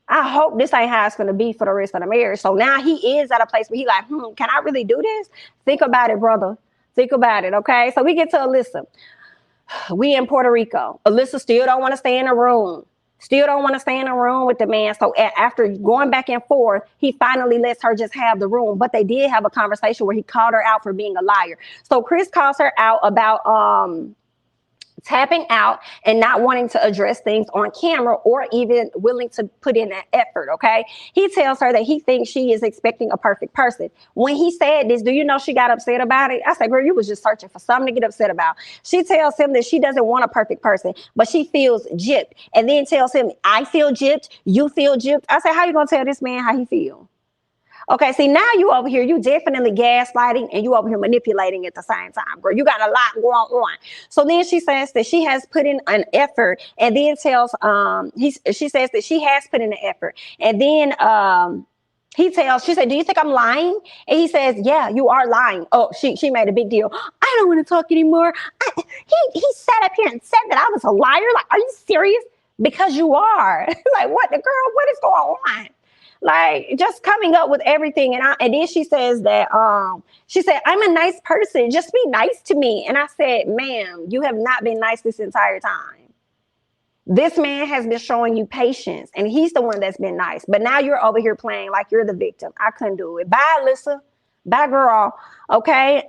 I hope this ain't how it's going to be for the rest of the marriage. So now he is at a place where he like, can I really do this? Think about it, brother. Think about it, okay? So we get to Alyssa. We in Puerto Rico. Alyssa still don't want to stay in a room. Still don't want to stay in a room with the man. So after going back and forth, he finally lets her just have the room. But they did have a conversation where he called her out for being a liar. So Chris calls her out about tapping out and not wanting to address things on camera or even willing to put in that effort. Okay. He tells her that he thinks she is expecting a perfect person. When he said this, do you know she got upset about it? I said, girl, you was just searching for something to get upset about. She tells him that she doesn't want a perfect person, but she feels gypped, and then tells him, I feel gypped. You feel gypped. I said, how you going to tell this man how he feel? Okay, see, now you over here, you definitely gaslighting and you over here manipulating at the same time, girl. You got a lot going on. So then she says that she has put in an effort, and then tells she says that she has put in an effort. And then she said, do you think I'm lying? And he says, yeah, you are lying. Oh, she made a big deal. I don't want to talk anymore. He sat up here and said that I was a liar. Like, are you serious? Because you are. Like, what the girl, what is going on? Like, just coming up with everything. And then she says that she said, I'm a nice person, just be nice to me. And I said, ma'am, you have not been nice this entire time. This man has been showing you patience, and he's the one that's been nice. But now you're over here playing like you're the victim. I couldn't do it. Bye, Alyssa. Bye, girl. Okay.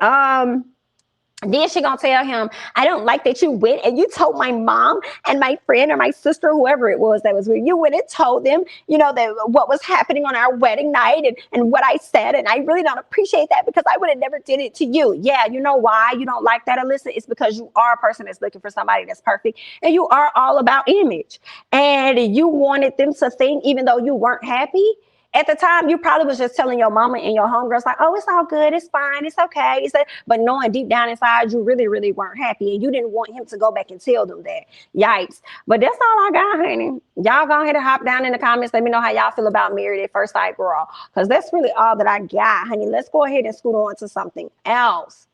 Then she gonna tell him, I don't like that you went and you told my mom and my friend or my sister, whoever it was that was with you, went and told them, that what was happening on our wedding night and what I said. And I really don't appreciate that because I would have never did it to you. Yeah, you know why you don't like that, Alyssa? It's because you are a person that's looking for somebody that's perfect, and you are all about image. And you wanted them to think, even though you weren't happy, at the time, you probably was just telling your mama and your homegirls like, oh, it's all good. It's fine. It's okay. But knowing deep down inside, you really, really weren't happy. And you didn't want him to go back and tell them that. Yikes. But that's all I got, honey. Y'all go ahead and hop down in the comments. Let me know how y'all feel about Married at First Sight, girl. Because that's really all that I got, honey. Let's go ahead and scoot on to something else.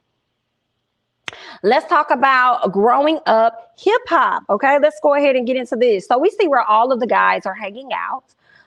Let's talk about growing up hip hop. Okay, let's go ahead and get into this. So we see where all of the guys are hanging out.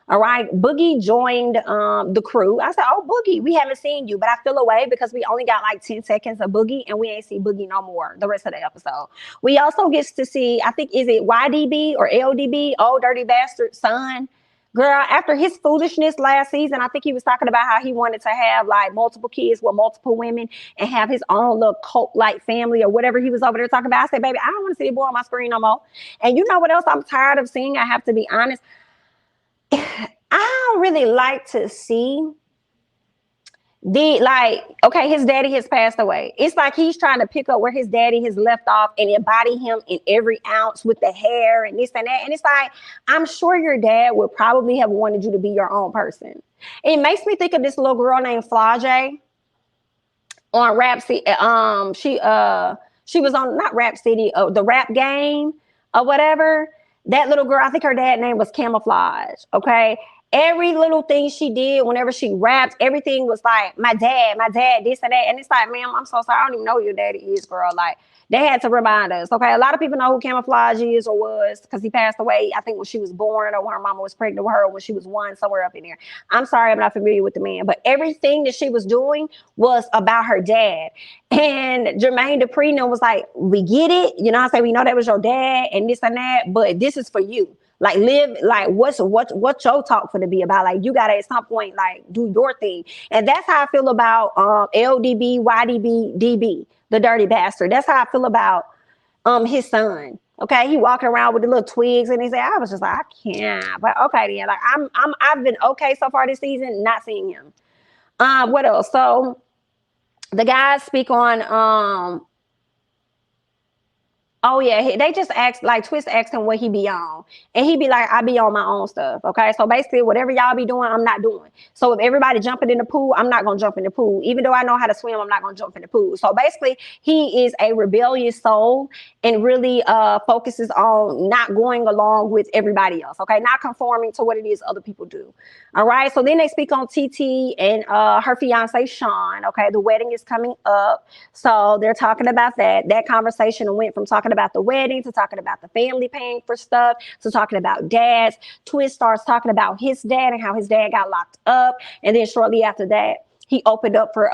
All right, Boogie joined the crew. I said, oh, Boogie, we haven't seen you, but I feel away because we only got like 10 seconds of Boogie and we ain't see Boogie no more the rest of the episode. We also get to see, I think, is it YDB or LDB, Old Dirty Bastard son? Girl, after his foolishness last season, I think he was talking about how he wanted to have like multiple kids with multiple women and have his own little cult-like family or whatever he was over there talking about. I said, baby, I don't want to see a boy on my screen no more. And you know what else I'm tired of seeing? I have to be honest. I don't really like to see okay, his daddy has passed away. It's like he's trying to pick up where his daddy has left off and embody him in every ounce with the hair and this and that. And it's like, I'm sure your dad would probably have wanted you to be your own person. It makes me think of this little girl named Flau'jae on Rap City. She was on not Rap City, the Rap Game or whatever. That little girl, I think her dad's name was Camouflage, okay? Every little thing she did, whenever she rapped, everything was like, my dad, this and that. And it's like, ma'am, I'm so sorry. I don't even know who your daddy is, girl. Like, they had to remind us, okay? A lot of people know who Camouflage is or was because he passed away, I think, when she was born or when her mama was pregnant with her or when she was one, somewhere up in there. I'm sorry, I'm not familiar with the man. But everything that she was doing was about her dad. And Jermaine Dupri was like, we get it. You know what I'm saying? We know that was your dad and this and that, but this is for you. Like, live, like, what's your talk for to be about? Like, you got to at some point, like, do your thing. And that's how I feel about LDB, YDB, DB, the dirty bastard. That's how I feel about his son. Okay, he walking around with the little twigs and he said, I was just like, I can't. But okay, then, like, I've been okay so far this season, not seeing him. What else? So the guys speak on oh yeah, they just asked, like Twist asked him what he be on. And he be like, I be on my own stuff. Okay. So basically whatever y'all be doing, I'm not doing. So if everybody jumping in the pool, I'm not gonna jump in the pool. Even though I know how to swim, I'm not gonna jump in the pool. So basically he is a rebellious soul and really focuses on not going along with everybody else. Okay, not conforming to what it is other people do. All right. So then they speak on TT and her fiance Sean. Okay, the wedding is coming up. So they're talking about that. That conversation went from talking about the wedding to talking about the family paying for stuff to talking about dads. Twist starts talking about his dad and how his dad got locked up. And then shortly after that, he opened up for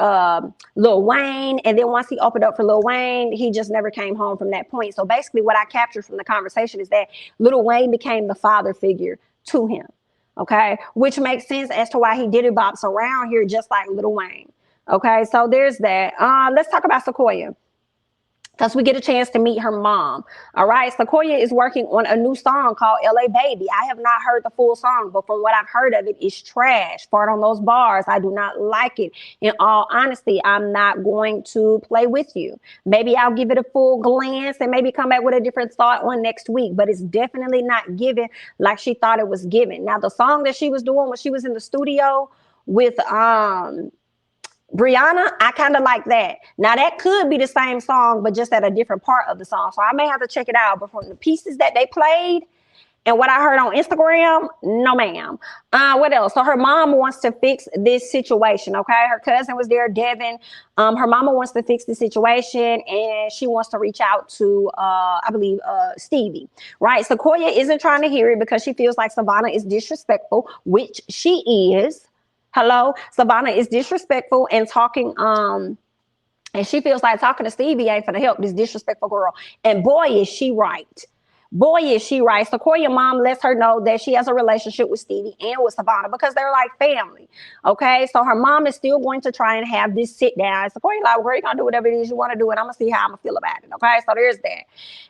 Lil Wayne, and then once he opened up for Lil Wayne, he just never came home from that point. So basically, what I captured from the conversation is that Lil Wayne became the father figure to him. Okay, which makes sense as to why he did it bops around here just like Lil Wayne. Okay, so there's that. Let's talk about Sequoia, because we get a chance to meet her mom. All right. Sequoia is working on a new song called LA Baby. I have not heard the full song, but from what I've heard of it, it's trash. Fart on those bars. I do not like it. In all honesty, I'm not going to play with you. Maybe I'll give it a full glance and maybe come back with a different thought on next week, but it's definitely not given like she thought it was given. Now, the song that she was doing when she was in the studio with Brianna, I kind of like that. Now, that could be the same song, but just at a different part of the song. So I may have to check it out. But from the pieces that they played and what I heard on Instagram, no, ma'am. What else? So her mom wants to fix this situation, okay? Her cousin was there, Devin. Her mama wants to fix the situation, and she wants to reach out to, I believe, Stevie, right? Sequoia isn't trying to hear it because she feels like Savannah is disrespectful, which she is. Hello, Savannah is disrespectful and talking, and she feels like talking to Stevie ain't gonna help this disrespectful girl. And boy, is she right. Boy, is she right. Sequoia mom lets her know that she has a relationship with Stevie and with Savannah because they're like family. Okay, so her mom is still going to try and have this sit down. Sequoia like, well, girl, you're gonna do whatever it is you want to do, and I'm gonna see how I'm gonna feel about it. Okay, so there's that.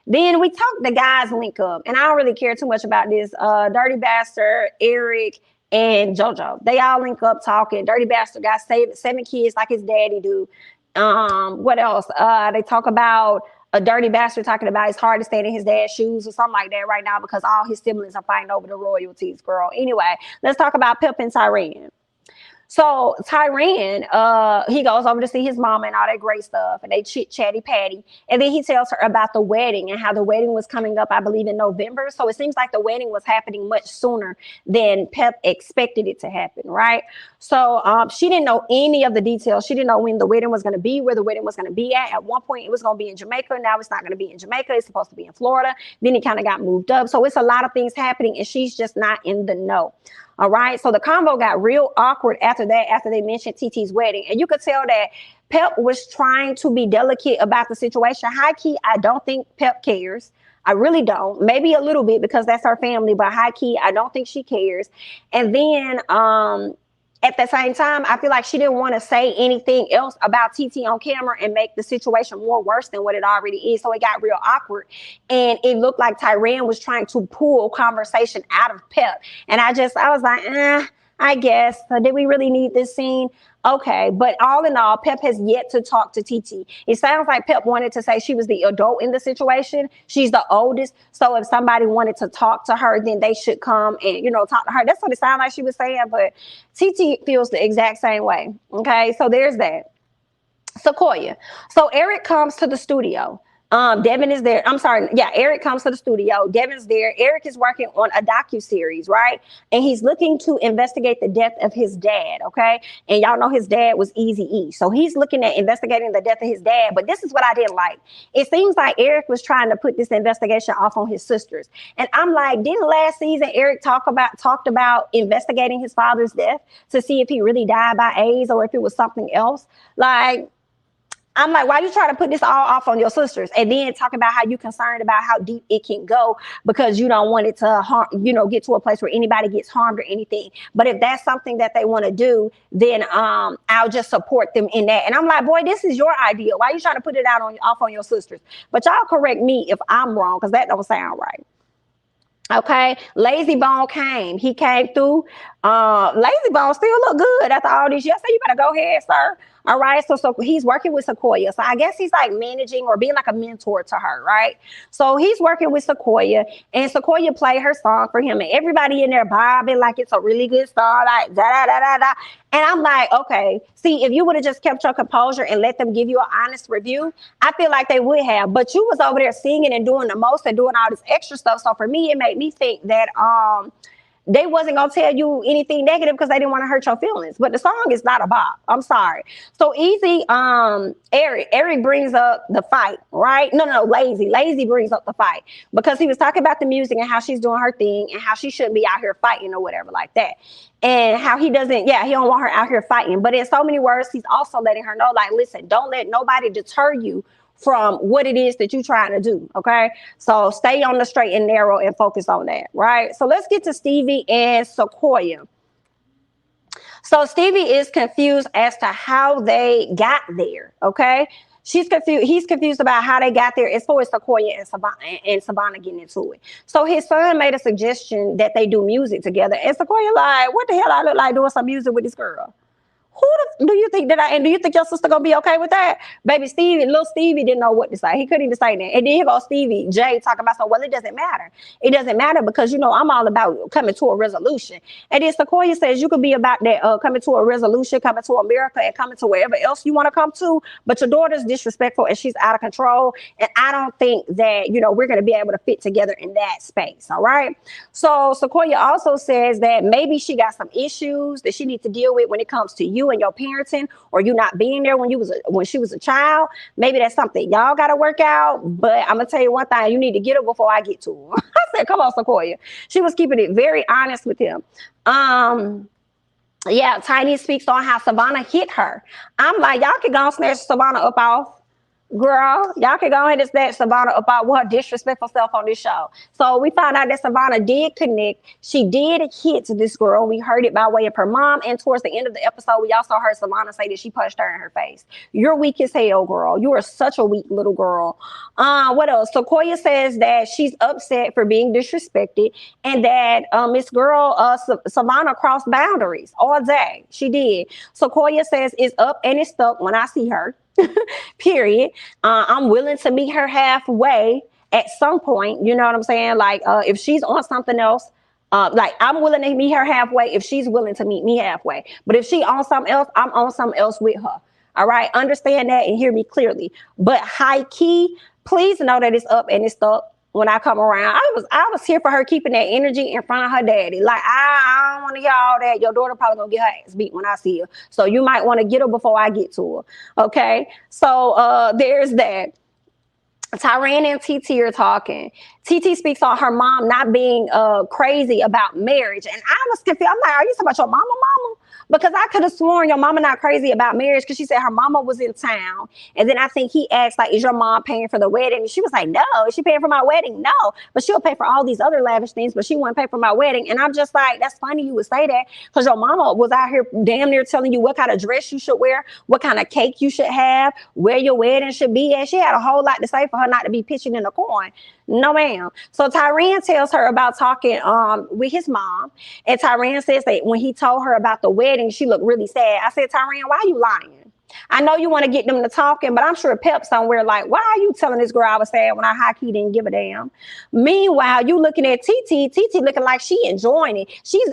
Then we talk the guys link up, and I don't really care too much about this. Dirty Bastard, Eric, and JoJo. They all link up talking. Dirty Bastard got 7 kids like his daddy do. What else? They talk about a Dirty Bastard talking about it's hard to stand in his dad's shoes or something like that right now because all his siblings are fighting over the royalties, girl. Anyway, let's talk about Pip and Tyran. So Tyran, he goes over to see his mama and all that great stuff, and they chit chatty patty, and then he tells her about the wedding and how the wedding was coming up, I believe, in November. So it seems like the wedding was happening much sooner than Pep expected it to happen, right? So she didn't know any of the details. She didn't know when the wedding was going to be, where the wedding was going to be at. At one point, it was going to be in Jamaica. Now it's not going to be in Jamaica. It's supposed to be in Florida. Then it kind of got moved up. So it's a lot of things happening, and she's just not in the know. All right. So the convo got real awkward after that, after they mentioned TT's wedding. And you could tell that Pep was trying to be delicate about the situation. High key, I don't think Pep cares. I really don't. Maybe a little bit because that's her family, but high key, I don't think she cares. And then at the same time, I feel like she didn't want to say anything else about TT on camera and make the situation more worse than what it already is. So it got real awkward. And it looked like Tyran was trying to pull conversation out of Pep. And I was like, I guess. Did we really need this scene? Okay, but all in all, Pep has yet to talk to TT. It sounds like Pep wanted to say she was the adult in the situation. She's the oldest. So if somebody wanted to talk to her, then they should come and, talk to her. That's what it sounded like she was saying, but TT feels the exact same way. Okay, so there's that. Sequoia. So Eric comes to the studio. Devin is there. I'm sorry. Yeah, Eric comes to the studio. Devin's there. Eric is working on a docuseries, right? And he's looking to investigate the death of his dad, okay? And y'all know his dad was Eazy-E. So he's looking at investigating the death of his dad. But this is what I didn't like. It seems like Eric was trying to put this investigation off on his sisters. And I'm like, didn't last season Eric talked about investigating his father's death to see if he really died by AIDS or if it was something else? Like, I'm like, why are you trying to put this all off on your sisters and then talk about how you're concerned about how deep it can go because you don't want it to harm, get to a place where anybody gets harmed or anything. But if that's something that they want to do, then I'll just support them in that. And I'm like, boy, this is your idea. Why are you trying to put it off on your sisters? But y'all correct me if I'm wrong, because that don't sound right. Okay, Lazy Bone came. He came through. Lazy Bone still look good after all this. Yes, so you better go ahead, sir. All right, so he's working with Sequoia. So I guess he's like managing or being like a mentor to her, right? So he's working with Sequoia, and Sequoia played her song for him, and everybody in there bobbing like it's a really good song, like da da da da da. And I'm like, okay, see, if you would have just kept your composure and let them give you an honest review, I feel like they would have. But you was over there singing and doing the most and doing all this extra stuff. So for me, it made me think that They wasn't gonna tell you anything negative because they didn't want to hurt your feelings. But the song is not a bop. I'm sorry. So Easy, Eric brings up the fight, right? No, Lazy brings up the fight because he was talking about the music and how she's doing her thing and how she shouldn't be out here fighting or whatever like that. And how he doesn't, he don't want her out here fighting. But in so many words, he's also letting her know, like, listen, don't let nobody deter you from what it is that you're trying to do. Okay. So stay on the straight and narrow and focus on that. Right. So let's get to Stevie and Sequoia. So Stevie is confused as to how they got there. Okay. She's confused. He's confused about how they got there as far as Sequoia and Savannah getting into it. So his son made a suggestion that they do music together. And Sequoia like, what the hell I look like doing some music with this girl? Do you think and do you think your sister gonna be okay with that? Baby little Stevie didn't know what to say. He couldn't even say that. And then here goes Stevie J talking about, so, well, it doesn't matter. It doesn't matter because, I'm all about coming to a resolution. And then Sequoia says you could be about that, coming to a resolution, coming to America and coming to wherever else you want to come to. But your daughter's disrespectful and she's out of control. And I don't think that, we're going to be able to fit together in that space. All right. So Sequoia also says that maybe she got some issues that she needs to deal with when it comes to you and your parenting, or you not being there when she was a child. Maybe that's something y'all got to work out. But I'm gonna tell you one thing: you need to get her before I get to her. I said, "Come on, Sequoia." She was keeping it very honest with him. Tiny speaks on how Savannah hit her. I'm like, y'all can go and snatch Savannah up off. Girl, y'all can go ahead and snatch Savannah about her disrespectful self on this show. So we found out that Savannah did connect. She did hit this girl. We heard it by way of her mom. And towards the end of the episode, we also heard Savannah say that she punched her in her face. You're weak as hell, girl. You are such a weak little girl. What else? Sequoia says that she's upset for being disrespected and that Miss Girl, Savannah crossed boundaries all day. She did. Sequoia says it's up and it's stuck when I see her. Period. I'm willing to meet her halfway at some point. You know what I'm saying? Like, if she's on something else, like, I'm willing to meet her halfway if she's willing to meet me halfway. But if she on something else, I'm on something else with her. All right. Understand that and hear me clearly. But high key, please know that it's up and it's stuck. When I come around, I was here for her, keeping that energy in front of her daddy. Like, I don't want to hear all that. Your daughter probably gonna get her ass beat when I see her. So you might want to get her before I get to her. Okay. So there's that. Tyran and TT are talking. TT speaks on her mom not being crazy about marriage. And I was confused. I'm like, are you talking about your mama? Because I could have sworn your mama not crazy about marriage because she said her mama was in town. And then I think he asked, like, is your mom paying for the wedding? And she was like, no. Is she paying for my wedding? No. But she'll pay for all these other lavish things, but she won't pay for my wedding. And I'm just like, that's funny you would say that because your mama was out here damn near telling you what kind of dress you should wear, what kind of cake you should have, where your wedding should be at. She had a whole lot to say for her not to be pitching in a coin. No, ma'am. So Tyran tells her about talking with his mom. And Tyran says that when he told her about the wedding, she looked really sad. I said, Tyran, why are you lying? I know you want to get them to talking, but I'm sure Pep somewhere like, why are you telling this girl I was sad when I high-key didn't give a damn? Meanwhile, you looking at TT looking like she enjoying it. She's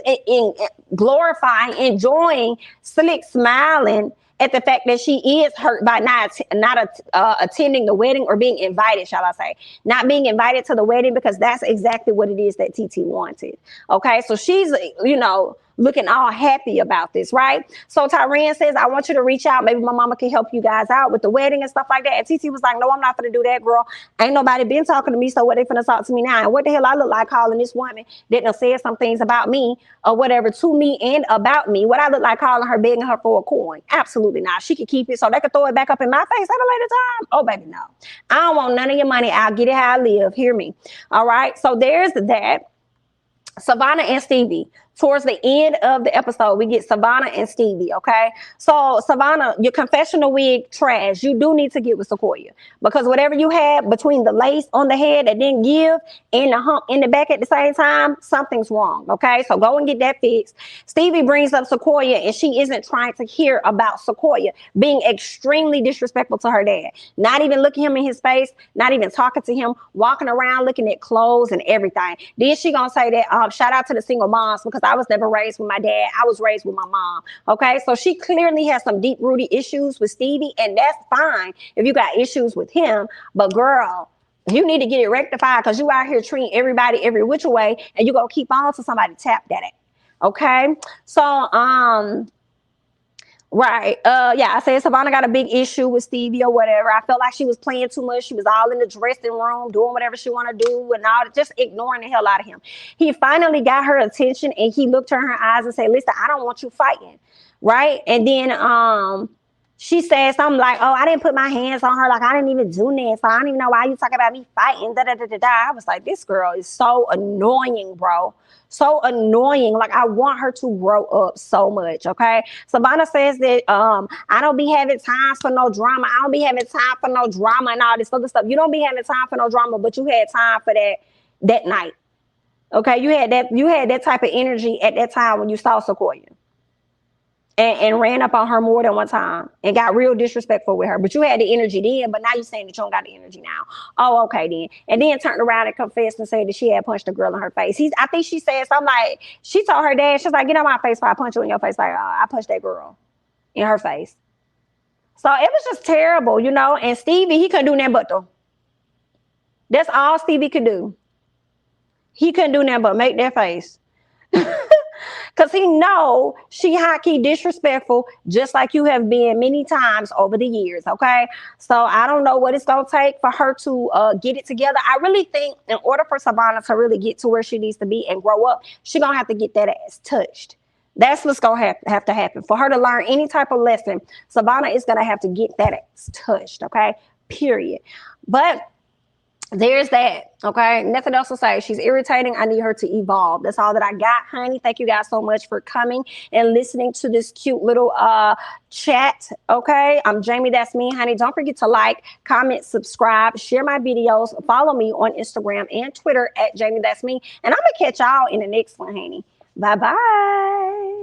glorifying, enjoying, slick smiling at the fact that she is hurt by not attending the wedding or being invited, shall I say. Not being invited to the wedding because that's exactly what it is that TT wanted. Okay, so she's, looking all happy about this, right? So Tyran says, I want you to reach out. Maybe my mama can help you guys out with the wedding and stuff like that. And TT was like, no, I'm not going to do that, girl. Ain't nobody been talking to me, so what they finna talk to me now? And what the hell I look like calling this woman that done said some things about me or whatever to me and about me? What I look like calling her, begging her for a coin? Absolutely not. She could keep it so they could throw it back up in my face at a later time. Oh, baby, no. I don't want none of your money. I'll get it how I live. Hear me. All right. So there's that. Savannah and Stevie. Towards the end of the episode, we get Savannah and Stevie, okay? So, Savannah, your confessional wig trash. You do need to get with Sequoia because whatever you had between the lace on the head that didn't give and the hump in the back at the same time, something's wrong, okay? So, go and get that fixed. Stevie brings up Sequoia, and she isn't trying to hear about Sequoia being extremely disrespectful to her dad. Not even looking him in his face, not even talking to him, walking around looking at clothes and everything. Then she gonna say that, shout out to the single moms because I was never raised with my dad. I was raised with my mom. Okay. So she clearly has some deep rooted issues with Stevie, and that's fine if you got issues with him. But girl, You need to get it rectified because you out here treating everybody every which way, and you gonna keep on till somebody tap that. Okay, so right. Yeah, I said Savannah got a big issue with Stevie or whatever. I felt like she was playing too much. She was all in the dressing room doing whatever she want to do and all, just ignoring the hell out of him. He finally got her attention and he looked her in her eyes and said, listen, I don't want you fighting. Right. And then she said something like, oh, I didn't put my hands on her. Like, I didn't even do this. So I don't even know why you talk about me fighting. Da, da, da, da, da. I was like, this girl is so annoying, bro. So annoying. Like, I want her to grow up so much. Okay. Savannah says that I don't be having time for no drama. I don't be having time for no drama and all this other stuff. You don't be having time for no drama, but you had time for that night. Okay. You had that type of energy at that time when you saw Sequoia. And ran up on her more than one time and got real disrespectful with her. But you had the energy then, but now you're saying that you don't got the energy now. Oh, okay then. And then turned around and confessed and said that she had punched a girl in her face. I think she said something like, she told her dad, she's like, get on my face before I punch you in your face. Like, I punched that girl in her face. So it was just terrible, you know. And Stevie, he couldn't do nothing but though. That's all Stevie could do. He couldn't do nothing but make that face. Because he know she high-key disrespectful, just like you have been many times over the years, okay? So I don't know what it's going to take for her to get it together. I really think in order for Savannah to really get to where she needs to be and grow up, she's going to have to get that ass touched. That's what's going to have to happen. For her to learn any type of lesson, Savannah is going to have to get that ass touched, okay? Period. But there's that. Okay. Nothing else to say. She's irritating. I need her to evolve. That's all that I got, honey. Thank you guys so much for coming and listening to this cute little chat. Okay. I'm Jamie. That's me, honey. Don't forget to like, comment, subscribe, share my videos, follow me on Instagram and Twitter at Jamie. That's me. And I'm going to catch y'all in the next one, honey. Bye-bye.